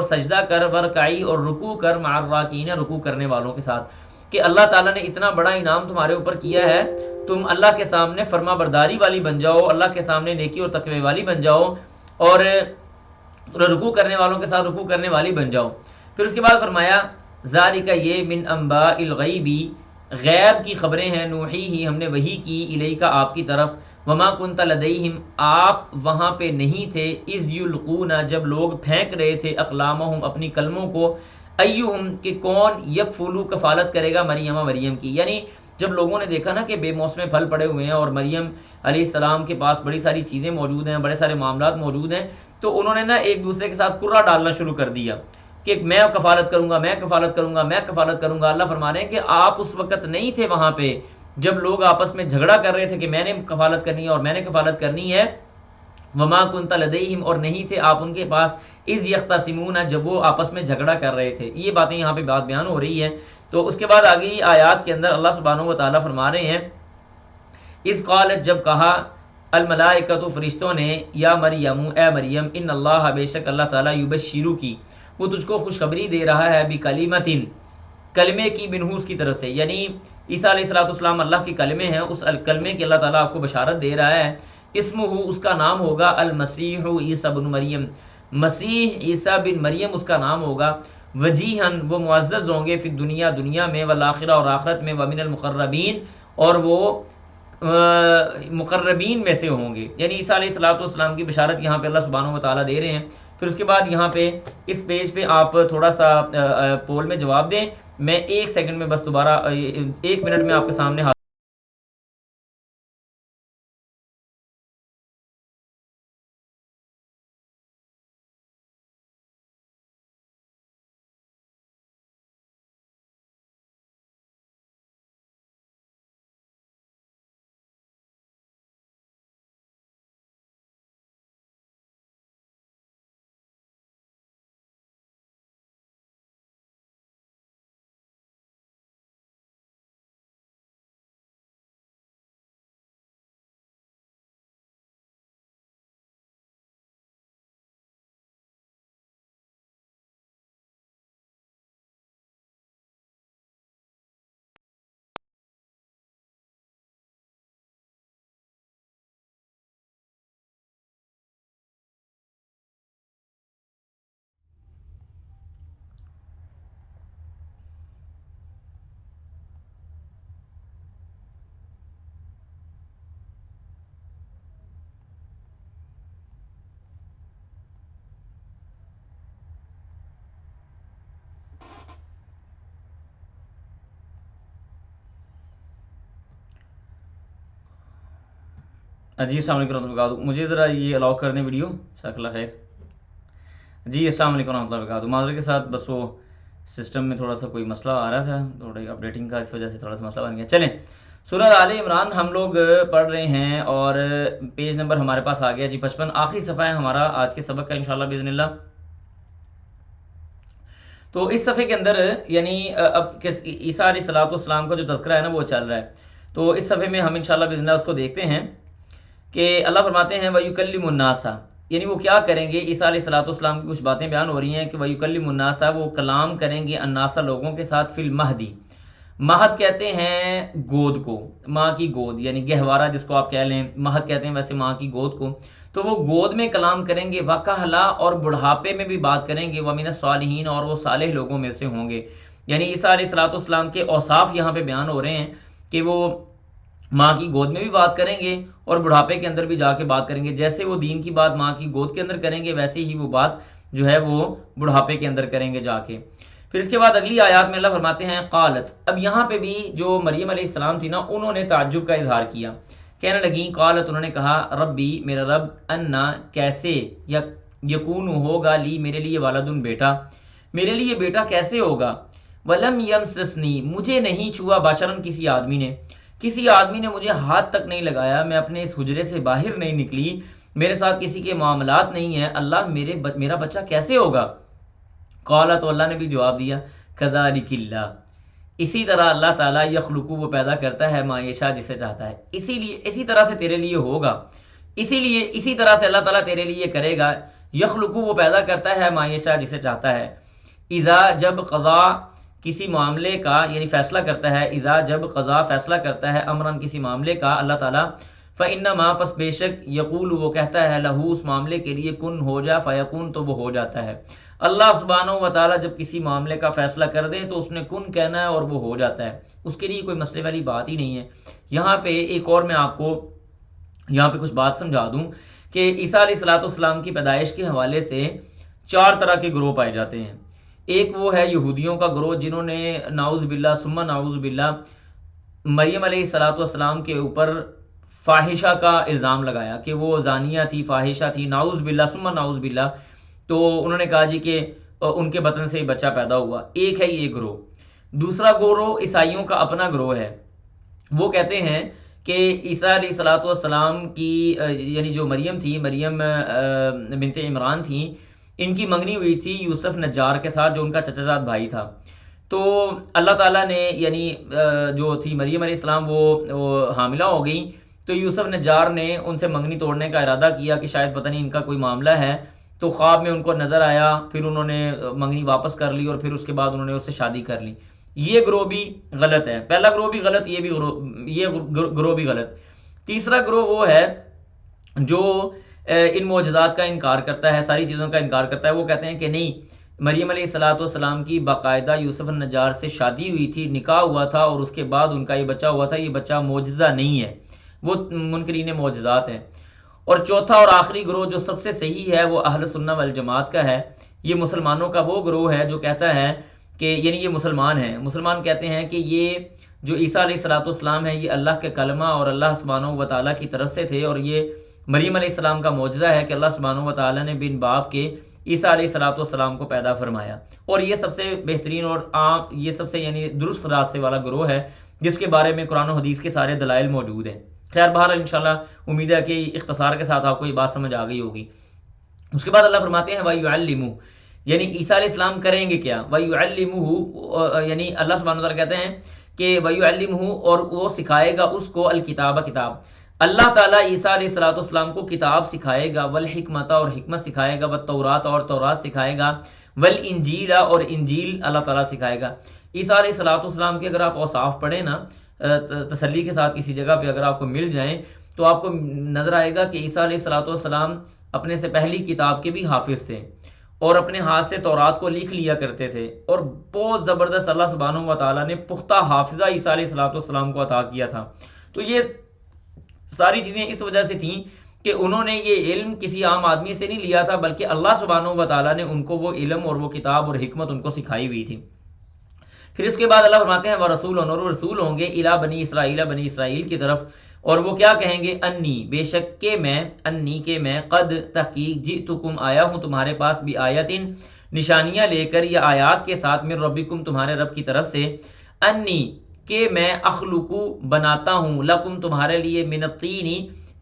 سجدہ کر، ورکعی اور رکوع کر، مع الراکعین رکوع کرنے والوں کے ساتھ، کہ اللہ تعالیٰ نے اتنا بڑا انعام تمہارے اوپر کیا ہے، تم اللہ کے سامنے فرما برداری والی بن جاؤ، اللہ کے سامنے نیکی اور تقوی والی بن جاؤ، اور رکوع کرنے والوں کے ساتھ رکوع کرنے والی بن جاؤ۔ پھر اس کے بعد فرمایا ذالک یہ من انباء الغیبی غیب کی خبریں ہیں، نوحی ہی ہم نے وحی کی، الیک آپ کی طرف، وما کنت لدیہم آپ وہاں پہ نہیں تھے، اذ یلقون جب لوگ پھینک رہے تھے، اقلامہم اپنی قلموں کو، ایہم کہ کون، یکفلو کفالت کرے گا مریم کی، یعنی جب لوگوں نے دیکھا نا کہ بے موسم پھل پڑے ہوئے ہیں اور مریم علیہ السلام کے پاس بڑی ساری چیزیں موجود ہیں، بڑے سارے معاملات موجود ہیں، تو انہوں نے نا ایک دوسرے کے ساتھ کرہ ڈالنا شروع کر دیا، کہ میں کفالت کروں گا، میں کفالت کروں گا، میں کفالت کروں گا. اللہ فرما رہے ہیں کہ آپ اس وقت نہیں تھے وہاں پہ جب لوگ آپس میں جھگڑا کر رہے تھے کہ میں نے کفالت کرنی ہے اور میں نے کفالت کرنی ہے. وما کنت لدیہم، اور نہیں تھے آپ ان کے پاس، اذ یختصمون، جب وہ آپس میں جھگڑا کر رہے تھے. یہ باتیں یہاں پہ بات بیان ہو رہی ہے. تو اس کے بعد آگے آیات کے اندر اللہ سبحانہ و تعالیٰ فرما رہے ہیں اذ قالت، جب کہا، الملائکۃ، فرشتوں نے، یا مریم، اے مریم، ان اللہ، بے شک اللہ تعالیٰ، یبشرو کی، وہ تجھ کو خوشخبری دے رہا ہے، بکلمۃ، کلمے کی، منہوس کی طرف سے، یعنی عیسیٰ علیہ الصلوۃ والسلام اللہ کے کلمے ہیں، اس کلمے کی اللہ تعالیٰ آپ کو بشارت دے رہا ہے. اسمہ، اس کا نام ہوگا، المسیح عیسیٰ بن مریم، مسیح عیسیٰ بن مریم اس کا نام ہوگا. وجیہن، وہ معزز ہوں گے، فی دنیا، دنیا میں، والآخرہ، اور آخرت میں، ومن المقربین، اور وہ مقربین میں سے ہوں گے. یعنی عیسیٰ علیہ الصلوۃ والسلام کی بشارت یہاں پہ اللہ سبحانہ و تعالیٰ دے رہے ہیں. پھر اس کے بعد یہاں پہ اس پیج پہ آپ تھوڑا سا پول میں جواب دیں. میں 1 سیکنڈ میں بس دوبارہ 1 منٹ میں آپ کے سامنے جی السلام علیکم ورحمۃ اللہ وبرکاتہ. مجھے ذرا یہ الاؤ کر دیں ویڈیو، جزاک اللہ خیر. جی السلام علیکم ورحمۃ اللہ وبرکاتہ. معذرت کے ساتھ، بس وہ سسٹم میں تھوڑا سا کوئی مسئلہ آ رہا تھا، تھوڑی اپڈیٹنگ کا، اس وجہ سے تھوڑا سا مسئلہ بن گیا. چلیں، سورہ آل عمران ہم لوگ پڑھ رہے ہیں اور پیج نمبر ہمارے پاس آ گیا جی 55. آخری صفحہ ہے ہمارا آج کے سبق کا انشاءاللہ باذن اللہ. تو اس صفحے کے اندر یعنی اب عیسیٰ علیہ الصلوۃ والسلام کا جو تذکرہ ہے نا وہ چل رہا ہے. تو اس صفحے میں ہم انشاءاللہ باذن اللہ اس کو دیکھتے ہیں کہ اللہ فرماتے ہیں وَيُكَلِّمُ النَّاسَ، یعنی وہ کیا کریں گے. عیسیٰ علیہ الصلوۃ والسلام کی کچھ باتیں بیان ہو رہی ہیں کہ وَيُكَلِّمُ النَّاسَ، وہ کلام کریں گے، الناس، لوگوں کے ساتھ، فی المہدی، مہد کہتے ہیں گود کو، ماں کی گود، یعنی گہوارہ جس کو آپ کہہ لیں، مہد کہتے ہیں ویسے ماں کی گود کو. تو وہ گود میں کلام کریں گے، وکہلا، اور بڑھاپے میں بھی بات کریں گے، ومن الصالحین، اور وہ صالح لوگوں میں سے ہوں گے. یعنی عیسیٰ علیہ الصلوۃ والسلام کے اوصاف یہاں پہ بیان ہو رہے ہیں کہ وہ ماں کی گود میں بھی بات کریں گے اور بڑھاپے کے اندر بھی جا کے بات کریں گے. جیسے وہ دین کی بات ماں کی گود کے اندر کریں گے، ویسے ہی وہ بات جو ہے وہ بڑھاپے کے اندر کریں گے جا کے. پھر اس کے بعد اگلی آیات میں اللہ فرماتے ہیں قالت. اب یہاں پہ بھی جو مریم علیہ السلام تھی نا، انہوں نے تعجب کا اظہار کیا، کہنے لگیں قالت، انہوں نے کہا، ربی، میرا رب، انا، کیسے، یکون، ہوگا، لی، میرے لیے، والدن، بیٹا، میرے لیے بیٹا کیسے ہوگا، ولم یمسسنی، مجھے نہیں چھوا، بشرن، کسی آدمی نے، کسی آدمی نے مجھے ہاتھ تک نہیں لگایا، میں اپنے اس حجرے سے باہر نہیں نکلی، میرے ساتھ کسی کے معاملات نہیں ہیں، اللہ میرا بچہ کیسے ہوگا. قالا، تو اللہ نے بھی جواب دیا، کذالک اللہ، اسی طرح اللہ تعالیٰ، یخلق، وہ پیدا کرتا ہے، ما یشاء، جسے چاہتا ہے، اسی طرح سے تیرے لیے ہوگا، اسی طرح سے اللہ تعالیٰ تیرے لیے کرے گا. یخلق، وہ پیدا کرتا ہے، ما یشاء، جسے چاہتا ہے. اذا، جب، قضا، کسی معاملے کا، یعنی فیصلہ کرتا ہے، اذا، جب، قضا، فیصلہ کرتا ہے، امرن، کسی معاملے کا اللہ تعالیٰ، فإنما، پس بے شک، یقول، وہ کہتا ہے، لہو، اس معاملے کے لیے، کن، ہو جا، فیکون، تو وہ ہو جاتا ہے. اللہ سبحانہ و تعالیٰ جب کسی معاملے کا فیصلہ کر دے تو اس نے کن کہنا ہے اور وہ ہو جاتا ہے، اس کے لیے کوئی مسئلے والی بات ہی نہیں ہے. یہاں پہ ایک اور میں آپ کو یہاں پہ کچھ بات سمجھا دوں کہ عیسیٰ علیہ الصلوۃ والسلام کی پیدائش کے حوالے سے 4 طرح کے گروہ پائے جاتے ہیں. ایک وہ ہے یہودیوں کا گروہ، جنہوں نے نعوذ باللہ ثم نعوذ باللہ مریم علیہ الصلوۃ والسلام کے اوپر فاحشہ کا الزام لگایا کہ وہ زانیہ تھی، فاحشہ تھی، نعوذ باللہ ثم نعوذ باللہ. تو انہوں نے کہا جی کہ ان کے بطن سے بچہ پیدا ہوا. ایک ہے یہ گروہ. دوسرا گروہ عیسائیوں کا اپنا گروہ ہے. وہ کہتے ہیں کہ عیسیٰ علیہ الصلوۃ والسلام کی یعنی جو مریم تھی، مریم بنت عمران تھیں، ان کی منگنی ہوئی تھی یوسف نجار کے ساتھ جو ان کا چچا زاد بھائی تھا. تو اللہ تعالیٰ نے یعنی جو تھی مریم علیہ السلام وہ حاملہ ہو گئی. تو یوسف نجار نے ان سے منگنی توڑنے کا ارادہ کیا کہ شاید پتہ نہیں ان کا کوئی معاملہ ہے. تو خواب میں ان کو نظر آیا، پھر انہوں نے منگنی واپس کر لی اور پھر اس کے بعد انہوں نے اس سے شادی کر لی. یہ گروہ بھی غلط ہے. پہلا گروہ بھی غلط، یہ گروہ بھی غلط. تیسرا گروہ وہ ہے جو ان معجزات کا انکار کرتا ہے، ساری چیزوں کا انکار کرتا ہے. وہ کہتے ہیں کہ نہیں، مریم علیہ الصلوۃ والسلام کی باقاعدہ یوسف النجار سے شادی ہوئی تھی، نکاح ہوا تھا اور اس کے بعد ان کا یہ بچہ ہوا تھا. یہ بچہ معجزہ نہیں ہے، وہ منکرین معجزات ہیں. اور چوتھا اور آخری گروہ جو سب سے صحیح ہے وہ اہل سنہ والجماعت کا ہے. یہ مسلمانوں کا وہ گروہ ہے جو کہتا ہے کہ یعنی یہ مسلمان ہیں، مسلمان کہتے ہیں کہ یہ جو عیسیٰ علیہ الصلوۃ والسلام ہے یہ اللہ کے کلمہ اور اللہ سبحانہ و تعالیٰ کی طرف سے تھے، اور یہ مریم علیہ السلام کا معجزہ ہے کہ اللہ سبحانہ و تعالیٰ نے بن باپ کے عیسیٰ علیہ الصلوۃ والسلام کو پیدا فرمایا. اور یہ سب سے بہترین اور عام، یہ سب سے یعنی درست راستے والا گروہ ہے جس کے بارے میں قرآن و حدیث کے سارے دلائل موجود ہیں. خیر بہرحال انشاءاللہ امید ہے کہ اختصار کے ساتھ آپ کو یہ بات سمجھ آ گئی ہوگی. اس کے بعد اللہ فرماتے ہیں وَيُعَلِّمُ، یعنی عیسیٰ علیہ السلام کریں گے کیا؟ وَيُعَلِّمُهُ، یعنی اللہ سبحانہ وتعالیٰ کہتے ہیں کہ وَيُعَلِّمُهُ، اور وہ سکھائے گا اس کو الکتاب، کتاب. اللہ تعالیٰ عیسیٰ علیہ الصلوۃ والسلام کو کتاب سکھائے گا، والحکمت، اور حکمت سکھائے گا، والتورات، اور تورات سکھائے گا، والانجیل، اور انجیل اللہ تعالیٰ سکھائے گا. عیسیٰ علیہ الصلوۃ والسلام کے اگر آپ اوصاف پڑھیں نا تسلی کے ساتھ کسی جگہ پہ اگر آپ کو مل جائیں تو آپ کو نظر آئے گا کہ عیسیٰ علیہ الصلوۃ والسلام اپنے سے پہلی کتاب کے بھی حافظ تھے اور اپنے ہاتھ سے تورات کو لکھ لیا کرتے تھے، اور بہت زبردست اللہ سبحانہ و تعالیٰ نے پختہ حافظہ عیسیٰ علیہ الصلوۃ والسلام کو عطا کیا تھا. تو یہ ساری چیزیں اس وجہ سے تھیں کہ انہوں نے یہ علم کسی عام آدمی سے نہیں لیا تھا، بلکہ اللہ سبحانہ و تعالیٰ نے ان کو وہ علم اور وہ کتاب اور حکمت ان کو سکھائی ہوئی تھی. پھر اس کے بعد اللہ فرماتے ہیں وَرَسُولٌ، اور رسول ہوں گے اِلیٰ بنی اسرائیل، بنی اسرائیل کی طرف. اور وہ کیا کہیں گے؟ انی، بے شک کہ میں، انی کہ میں، قد تحقیق، جئتکم آیا ہوں تمہارے پاس، بآیتن نشانیاں لے کر یا آیات کے ساتھ، من ربکم تمہارے رب کی طرف سے، انی کہ میں، اخلقو بناتا ہوں، لکم تمہارے لیے، من الطین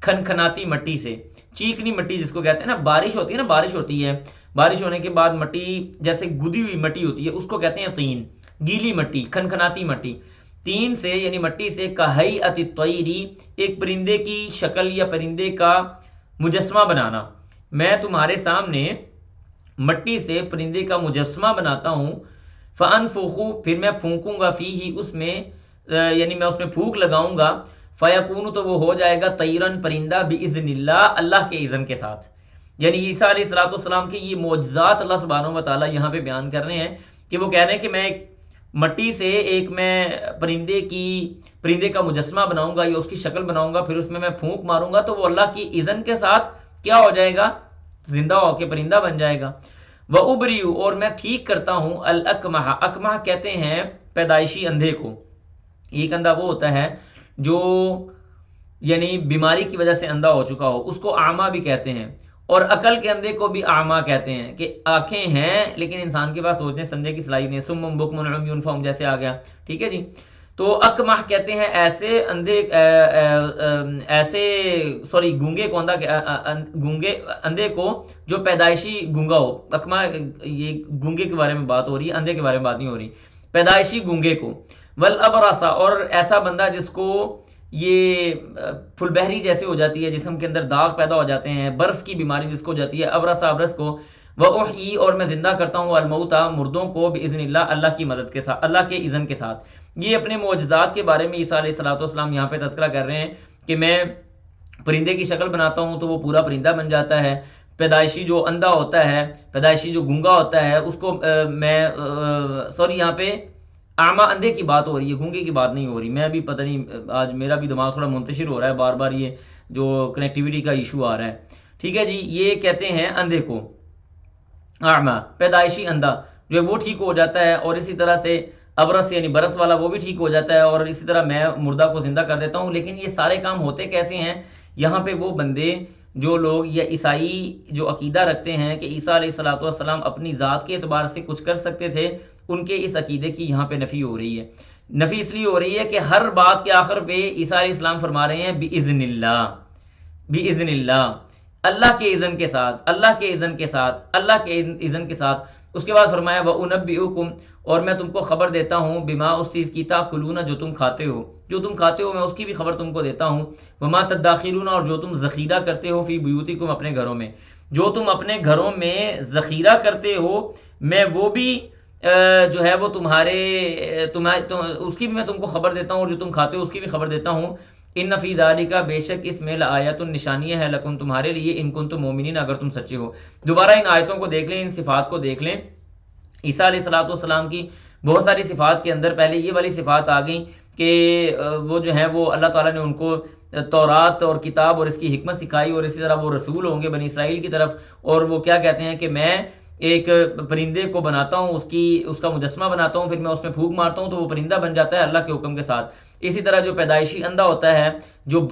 کھنکھناتی مٹی سے. چیکنی مٹی جس کو کہتے ہیں نا، بارش ہوتی ہے نا، بارش ہوتی ہے، بارش ہونے کے بعد مٹی جیسے گدی ہوئی مٹی ہوتی ہے اس کو کہتے ہیں طین، گیلی مٹی، کھنکھناتی مٹی. تین سے یعنی مٹی سے، کہیئۃ الطیر، ایک پرندے کی شکل یا پرندے کا مجسمہ بنانا. میں تمہارے سامنے مٹی سے پرندے کا مجسمہ بناتا ہوں. فانفخ، پھر میں پھونکوں گا، فیہ اس میں، یعنی میں اس میں پھونک لگاؤں گا. فیکون، تو وہ ہو جائے گا، طیرن پرندہ، باذن اللہ، اللہ کے اذن کے ساتھ. یعنی عیسیٰ علیہ الصلوۃ والسلام کے یہ معجزات اللہ سبحانہ و تعالیٰ یہاں پہ بیان کر رہے ہیں کہ وہ کہہ رہے ہیں کہ میں مٹی سے ایک میں پرندے کا مجسمہ بناؤں گا یا اس کی شکل بناؤں گا، پھر اس میں پھونک ماروں گا تو وہ اللہ کی اذن کے ساتھ کیا ہو جائے گا؟ زندہ ہو کے پرندہ بن جائے گا. وَأُبْرِئُ، اور میں ٹھیک کرتا ہوں، الْأَكْمَحَ، اکمہ کہتے ہیں پیدائشی اندھے کو. ایک اندھا وہ ہوتا ہے جو یعنی بیماری کی وجہ سے اندھا ہو چکا ہو، اس کو اعمیٰ بھی کہتے ہیں. اور عقل کے اندھے کو بھی اعمیٰ کہتے ہیں کہ آنکھیں ہیں لیکن انسان کے پاس سوچنے سمجھنے کی صلاحیت نہیں. سم بکم عمی فہم جیسے آ گیا، ٹھیک ہے جی. تو اکمح کہتے ہیں ایسے اندھے، گونگے کو، گونگے اندھے کو جو پیدائشی گونگا ہو. اکمح یہ گونگے کے بارے میں بات ہو رہی ہے، اندھے کے بارے میں بات نہیں ہو رہی، پیدائشی گونگے کو. والابرص، اور ایسا بندہ جس کو یہ پھل بہری جیسے ہو جاتی ہے، جسم کے اندر داغ پیدا ہو جاتے ہیں، برس کی بیماری جس کو ہو جاتی ہے، ابرس کو. وَأُحْيِي، اور میں زندہ کرتا ہوں، الموتى مردوں کو، بإذن اللہ، اللہ کی مدد کے ساتھ، اللہ کے اذن کے ساتھ. یہ اپنے معجزات کے بارے میں عیسیٰ علیہ الصلوۃ والسلام یہاں پہ تذکرہ کر رہے ہیں کہ میں پرندے کی شکل بناتا ہوں تو وہ پورا پرندہ بن جاتا ہے. پیدائشی جو اندھا ہوتا ہے، پیدائشی جو گونگا ہوتا ہے، اس کو میں یہاں پہ اعمیٰ اندھے کی بات ہو رہی ہے، گونگے کی بات نہیں ہو رہی. میں بھی پتہ نہیں، آج میرا بھی دماغ تھوڑا منتشر ہو رہا ہے، بار بار یہ جو کنیکٹیوٹی کا ایشو آ رہا ہے، ٹھیک ہے جی. یہ کہتے ہیں اندھے کو اعمیٰ، پیدائشی اندھا جو ہے وہ ٹھیک ہو جاتا ہے. اور اسی طرح سے ابرس یعنی برس والا وہ بھی ٹھیک ہو جاتا ہے. اور اسی طرح میں مردہ کو زندہ کر دیتا ہوں. لیکن یہ سارے کام ہوتے کیسے ہیں؟ یہاں پہ وہ بندے جو لوگ یا عیسائی جو عقیدہ رکھتے ہیں کہ عیسیٰ علیہ الصلوۃ والسلام اپنی ذات کے اعتبار سے کچھ کر سکتے تھے، ان کے اس عقیدے کی یہاں پہ نفی ہو رہی ہے۔ نفی اس لیے ہو رہی ہے کہ ہر بات کے آخر پہ عیسیٰ علیہ السلام فرما رہے ہیں بِإِذْنِ اللہ، بِإِذْنِ اللہ، اللہ کے اذن کے ساتھ، اللہ کے اذن کے ساتھ، اللہ کے اذن کے ساتھ۔ اس کے بعد فرمایا وَأُنَبِّئُكُمْ، اور میں تم کو خبر دیتا ہوں بما اس چیز کی تاکلون جو تم کھاتے ہو، جو تم کھاتے ہو میں اس کی بھی خبر تم کو دیتا ہوں، وما تداخرون، اور جو تم ذخیرہ کرتے ہو فی بیوتکم، اپنے گھروں میں، جو تم اپنے گھروں میں ذخیرہ کرتے ہو میں وہ بھی جو ہے وہ اس کی بھی میں تم کو خبر دیتا ہوں، اور جو تم کھاتے ہو اس کی بھی خبر دیتا ہوں۔ ان فی ذالک، بے شک اس میں لآیۃ، نشانی ہے، لکم تمہارے لیے، ان کنتم مومنین، اگر تم سچے ہو۔ دوبارہ ان آیتوں کو دیکھ لیں، ان صفات کو دیکھ لیں۔ عیسیٰ علیہ الصلوۃ والسلام کی بہت ساری صفات کے اندر پہلے یہ والی صفات آ گئیں کہ وہ جو ہے وہ اللہ تعالیٰ نے ان کو تورات اور کتاب اور اس کی حکمت سکھائی، اور اسی طرح وہ رسول ہوں گے بنی اسرائیل کی طرف، اور وہ کیا کہتے ہیں کہ میں ایک پرندے کو بناتا ہوں، اس کا مجسمہ بناتا ہوں، پھر میں اس میں پھونک مارتا ہوں تو وہ پرندہ بن جاتا ہے اللہ کے حکم کے ساتھ۔ اسی طرح جو پیدائشی اندھا ہوتا ہے،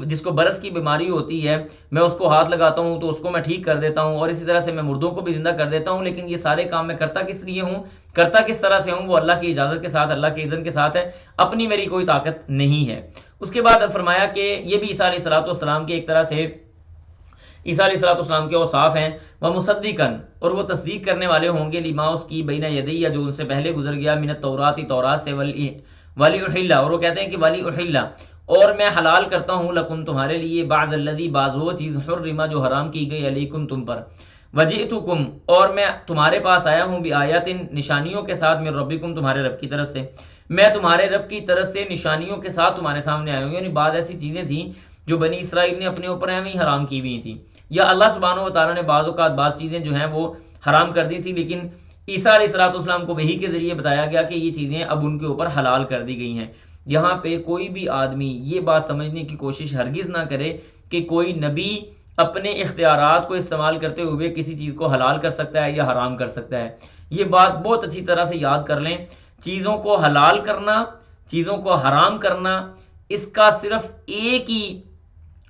جس کو برس کی بیماری ہوتی ہے، میں اس کو ہاتھ لگاتا ہوں تو اس کو میں ٹھیک کر دیتا ہوں، اور اسی طرح سے میں مردوں کو بھی زندہ کر دیتا ہوں۔ لیکن یہ سارے کام میں کرتا کس لیے ہوں، کرتا کس طرح سے ہوں، وہ اللہ کی اجازت کے ساتھ، اللہ کے اذن کے ساتھ ہے، اپنی میری کوئی طاقت نہیں ہے۔ اس کے بعد فرمایا کہ یہ بھی عیسیٰ علیہ الصلوۃ والسلام کے ایک طرح سے عیسیٰ علیہ الصلوۃ والسلام کے اوصاف ہیں، وہ مصدقاً، اور وہ تصدیق کرنے والے ہوں گے، لما اس کی بین یدی، جو ان سے پہلے گزر گیا، من التوراۃ، تورات سے، ولی احل، اور وہ کہتے ہیں کہ ولی احل، اور میں حلال کرتا ہوں، لکم تمہارے لیے، بعض الذی، بعض وہ چیز، حرم جو حرام کی گئی، علیکم تم پر، وجئتکم، اور میں تمہارے پاس آیا ہوں، بآیات، نشانیوں کے ساتھ، من ربکم، تمہارے رب کی طرف سے، میں تمہارے رب کی طرف سے نشانیوں کے ساتھ تمہارے سامنے آیا ہوں۔ یعنی بعض ایسی چیزیں تھیں جو بنی اسرائیل نے اپنے اوپر ایویں ہی حرام کی ہوئی تھیں، یا اللہ سبحانہ و تعالیٰ نے بعض اوقات بعض چیزیں جو ہیں وہ حرام کر دی تھی، لیکن عیسیٰ علیہ الصلوۃ والسلام کو وحی کے ذریعے بتایا گیا کہ یہ چیزیں اب ان کے اوپر حلال کر دی گئی ہیں۔ یہاں پہ کوئی بھی آدمی یہ بات سمجھنے کی کوشش ہرگز نہ کرے کہ کوئی نبی اپنے اختیارات کو استعمال کرتے ہوئے کسی چیز کو حلال کر سکتا ہے یا حرام کر سکتا ہے۔ یہ بات بہت اچھی طرح سے یاد کر لیں، چیزوں کو حلال کرنا، چیزوں کو حرام کرنا، اس کا صرف ایک ہی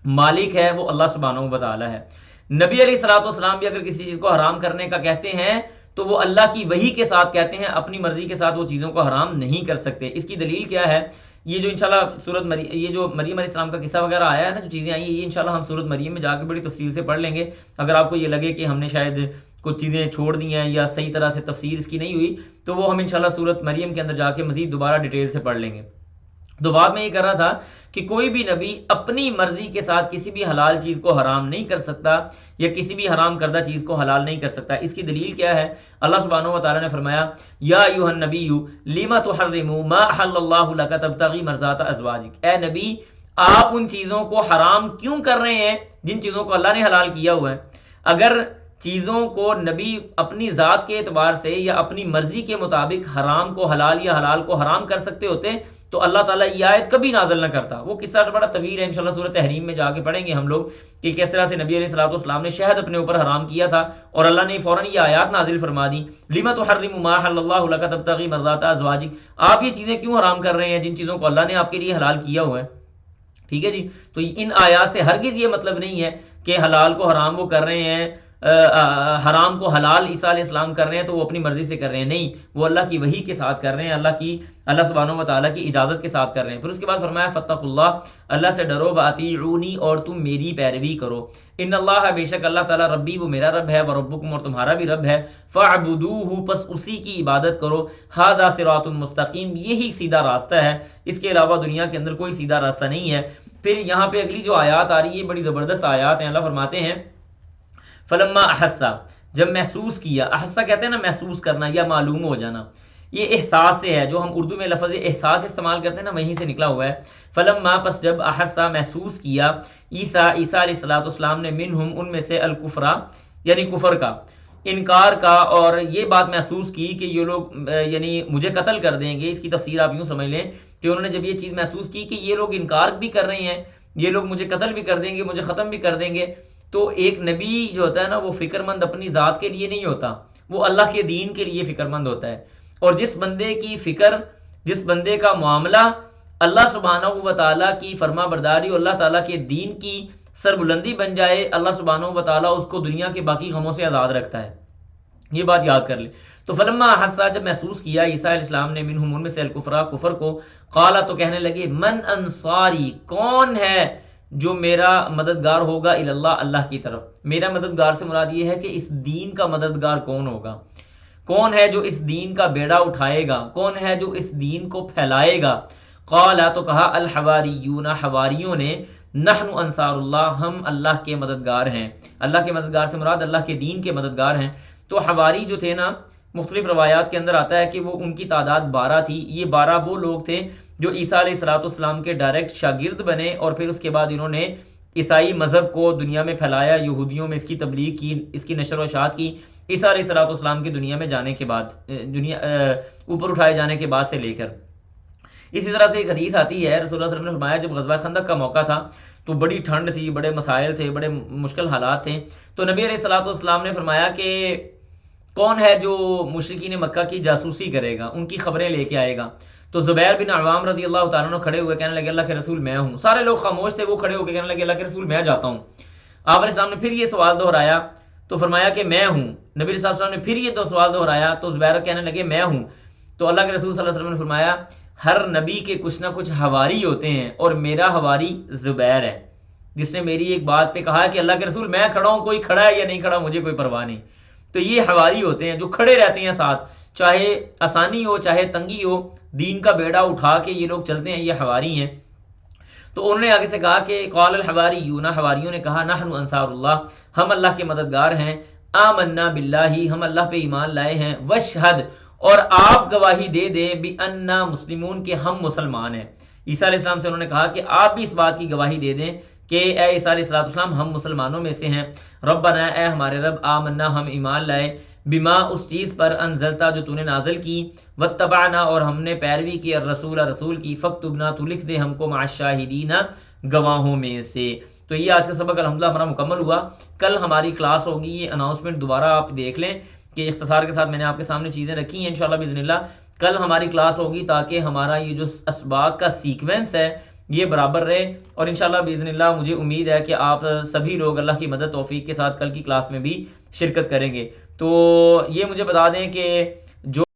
مالک ہے، وہ اللہ سبحانہ و تعالی ہے۔ نبی علیہ الصلوۃ والسلام بھی اگر کسی چیز کو حرام کرنے کا کہتے ہیں تو وہ اللہ کی وحی کے ساتھ کہتے ہیں، اپنی مرضی کے ساتھ وہ چیزوں کو حرام نہیں کر سکتے۔ اس کی دلیل کیا ہے؟ یہ جو انشاءاللہ یہ جو مریم علیہ السلام کا قصہ وغیرہ آیا ہے نا، جو چیزیں آئی ہیں، یہ انشاءاللہ ہم سورۃ مریم میں جا کے بڑی تفصیل سے پڑھ لیں گے۔ اگر آپ کو یہ لگے کہ ہم نے شاید کچھ چیزیں چھوڑ دی ہیں یا صحیح طرح سے تفسیر اس کی نہیں ہوئی، تو وہ ہم انشاءاللہ سورۃ مریم کے اندر جا کے مزید دوبارہ ڈیٹیل سے پڑھ لیں گے۔ تو بات میں یہ کر رہا تھا کہ کوئی بھی نبی اپنی مرضی کے ساتھ کسی بھی حلال چیز کو حرام نہیں کر سکتا، یا کسی بھی حرام کردہ چیز کو حلال نہیں کر سکتا۔ اس کی دلیل کیا ہے؟ اللہ سبحانہ و تعالیٰ نے فرمایا یا ایھا النبی لما تحرم ما احل اللہ لک تبتغی مرضات ازواجک، اے نبی آپ ان چیزوں کو حرام کیوں کر رہے ہیں جن چیزوں کو اللہ نے حلال کیا ہوا ہے۔ اگر چیزوں کو نبی اپنی ذات کے اعتبار سے یا اپنی مرضی کے مطابق حرام کو حلال یا حلال کو حرام کر سکتے ہوتے تو اللہ تعالیٰ یہ آیت کبھی نازل نہ کرتا۔ وہ قصہ بڑا طویل ہے، انشاءاللہ سورۃ تحریم میں جا کے پڑھیں گے ہم لوگ کہ کس طرح سے نبی علیہ الصلوۃ والسلام نے شہد اپنے اوپر حرام کیا تھا، اور اللہ نے فوراً یہ آیات نازل فرما دی، لما تحرم ما احل اللہ لک تبتغی مرضات ازواجک، آپ یہ چیزیں کیوں حرام کر رہے ہیں جن چیزوں کو اللہ نے آپ کے لیے حلال کیا ہوا ہے۔ ٹھیک ہے جی، تو ان آیات سے ہرگز یہ مطلب نہیں ہے کہ حلال کو حرام وہ کر رہے ہیں، حرام کو حلال عیسیٰ علیہ السلام کر رہے ہیں تو وہ اپنی مرضی سے کر رہے ہیں، نہیں، وہ اللہ کی وحی کے ساتھ کر رہے ہیں، اللہ سبحانہ و تعالیٰ کی اجازت کے ساتھ کر رہے ہیں۔ پھر اس کے بعد فرمایا فاتقوا اللہ، اللہ سے ڈرو، واطیعونی، اور تم میری پیروی کرو، ان اللہ، بے شک اللہ تعالیٰ، ربی، وہ میرا رب ہے، وربکم، اور تمہارا بھی رب ہے، فاعبدوہ، پس اسی کی عبادت کرو، ھذا صراط مستقیم، یہی سیدھا راستہ ہے، اس کے علاوہ دنیا کے اندر کوئی سیدھا راستہ نہیں ہے۔ پھر یہاں پہ اگلی جو آیات آ رہی ہے بڑی زبردست آیات ہیں، اللہ فرماتے ہیں فلما احسا، جب محسوس کیا، احسا کہتے ہیں نا محسوس کرنا یا معلوم ہو جانا، یہ احساس سے ہے، جو ہم اردو میں لفظ احساس استعمال کرتے ہیں نا وہیں سے نکلا ہوا ہے۔ فلما، پس جب، احسا محسوس کیا، عیسیٰ علیہ الصلوۃ والسلام نے، منہم ان میں سے، الکفرا یعنی کفر کا، انکار کا، اور یہ بات محسوس کی کہ یہ لوگ یعنی مجھے قتل کر دیں گے۔ اس کی تفسیر آپ یوں سمجھ لیں کہ انہوں نے جب یہ چیز محسوس کی کہ یہ لوگ انکار بھی کر رہے ہیں، یہ لوگ مجھے قتل بھی کر دیں گے، مجھے ختم بھی کر دیں گے، تو ایک نبی جو ہوتا ہے نا وہ فکر مند اپنی ذات کے لیے نہیں ہوتا، وہ اللہ کے دین کے لیے فکر مند ہوتا ہے۔ اور جس بندے کی فکر، جس بندے کا معاملہ اللہ سبحانہ و تعالیٰ کی فرما برداری اور اللہ تعالیٰ کے دین کی سربلندی بن جائے، اللہ سبحانہ و تعالیٰ اس کو دنیا کے باقی غموں سے آزاد رکھتا ہے، یہ بات یاد کر لیں۔ تو فلما حسا، جب محسوس کیا عیسیٰ علیہ السلام نے منہم ان میں سے الکفرا کفر کو، قالا تو کہنے لگے من انصاری، کون ہے جو میرا مددگار ہوگا اللہ، اللہ کی طرف۔ میرا مددگار سے مراد یہ ہے کہ اس دین کا مددگار کون ہوگا، کون ہے جو اس دین کا بیڑا اٹھائے گا، کون ہے جو اس دین کو پھیلائے گا۔ قالا تو کہا الحواریون، حواریوں نے، نحن انصار اللہ، ہم اللہ کے مددگار ہیں۔ اللہ کے مددگار سے مراد اللہ کے دین کے مددگار ہیں۔ تو حواری جو تھے نا، مختلف روایات کے اندر آتا ہے کہ وہ ان کی تعداد 12 تھی۔ یہ 12 وہ لوگ تھے جو عیسیٰ علیہ السلام کے ڈائریکٹ شاگرد بنے، اور پھر اس کے بعد انہوں نے عیسائی مذہب کو دنیا میں پھیلایا، یہودیوں میں اس کی تبلیغ کی، اس کی نشر و اشاعت کی، عیسیٰ علیہ السلام کی دنیا میں جانے کے بعد، دنیا اوپر اٹھائے جانے کے بعد سے لے کر۔ اسی طرح سے ایک حدیث آتی ہے، رسول اللہ صلی اللہ علیہ وسلم نے فرمایا جب غزوہ خندق کا موقع تھا تو بڑی ٹھنڈ تھی، بڑے مسائل تھے، بڑے مشکل حالات تھے، تو نبی علیہ السلام نے فرمایا کہ کون ہے جو مشرکین مکہ کی جاسوسی کرے گا، ان کی خبریں لے کے آئے گا۔ تو زبیر بن عوام رضی اللہ تعالیٰ عنہ کھڑے ہوئے کہنے لگے اللہ کے رسول میں ہوں۔ سارے لوگ خاموش تھے، وہ کھڑے ہو کے کہنے لگے اللہ کے رسول میں جاتا ہوں۔ آپ علیہ السلام نے پھر یہ سوال دہرایا تو فرمایا کہ میں ہوں۔ نبی علیہ السلام نے پھر یہ دو سوال دہرایا تو زبیر کہنے لگے میں ہوں۔ تو اللہ کے رسول صلی اللہ علیہ وسلم نے فرمایا ہر نبی کے کچھ نہ کچھ حواری ہوتے ہیں، اور میرا حواری زبیر ہے، جس نے میری ایک بات پہ کہا کہ اللہ کے رسول میں کھڑا ہوں، کوئی کھڑا ہے یا نہیں کھڑا مجھے کوئی پرواہ نہیں۔ تو یہ حواری ہوتے ہیں جو کھڑے رہتے ہیں ساتھ، چاہے آسانی ہو چاہے تنگی ہو، دین کا بیڑا اٹھا کے یہ لوگ چلتے ہیں، یہ حواری ہیں۔ تو انہوں نے آگے سے کہا کہ قال الحواریون، حواریوں نے کہا نحن انصار اللہ، ہم اللہ کے مددگار ہیں، آمنا باللہ، ہم اللہ پہ ایمان لائے ہیں، وشہد، اور آپ گواہی دے دیں بأننا مسلمون، کہ ہم مسلمان ہیں۔ عیسیٰ علیہ السلام سے انہوں نے کہا کہ آپ بھی اس بات کی گواہی دے دیں کہ اے عیسیٰ علیہ السلام ہم مسلمانوں میں سے ہیں۔ ربنا، اے ہمارے رب، آمنا، ہم ایمان لائے، بما، اس چیز پر، انزلتا، جو تو نے نازل کی، واتبعنا، اور ہم نے پیروی کی، الرسول، رسول کی، فاکتبنا، تو لکھ دے ہم کو، مع الشاہدین، گواہوں میں سے۔ تو یہ آج کا سبق الحمدللہ ہمارا مکمل ہوا۔ کل ہماری کلاس ہوگی، یہ اناؤنسمنٹ دوبارہ آپ دیکھ لیں کہ اختصار کے ساتھ میں نے آپ کے سامنے چیزیں رکھی ہیں، انشاءاللہ باذن اللہ کل ہماری کلاس ہوگی تاکہ ہمارا یہ جو اسباق کا سیکوینس ہے یہ برابر رہے، اور انشاءاللہ باذن اللہ مجھے امید ہے کہ آپ سبھی لوگ اللہ کی مدد توفیق کے ساتھ کل کی کلاس میں بھی شرکت کریں گے۔ تو یہ مجھے بتا دیں کہ جو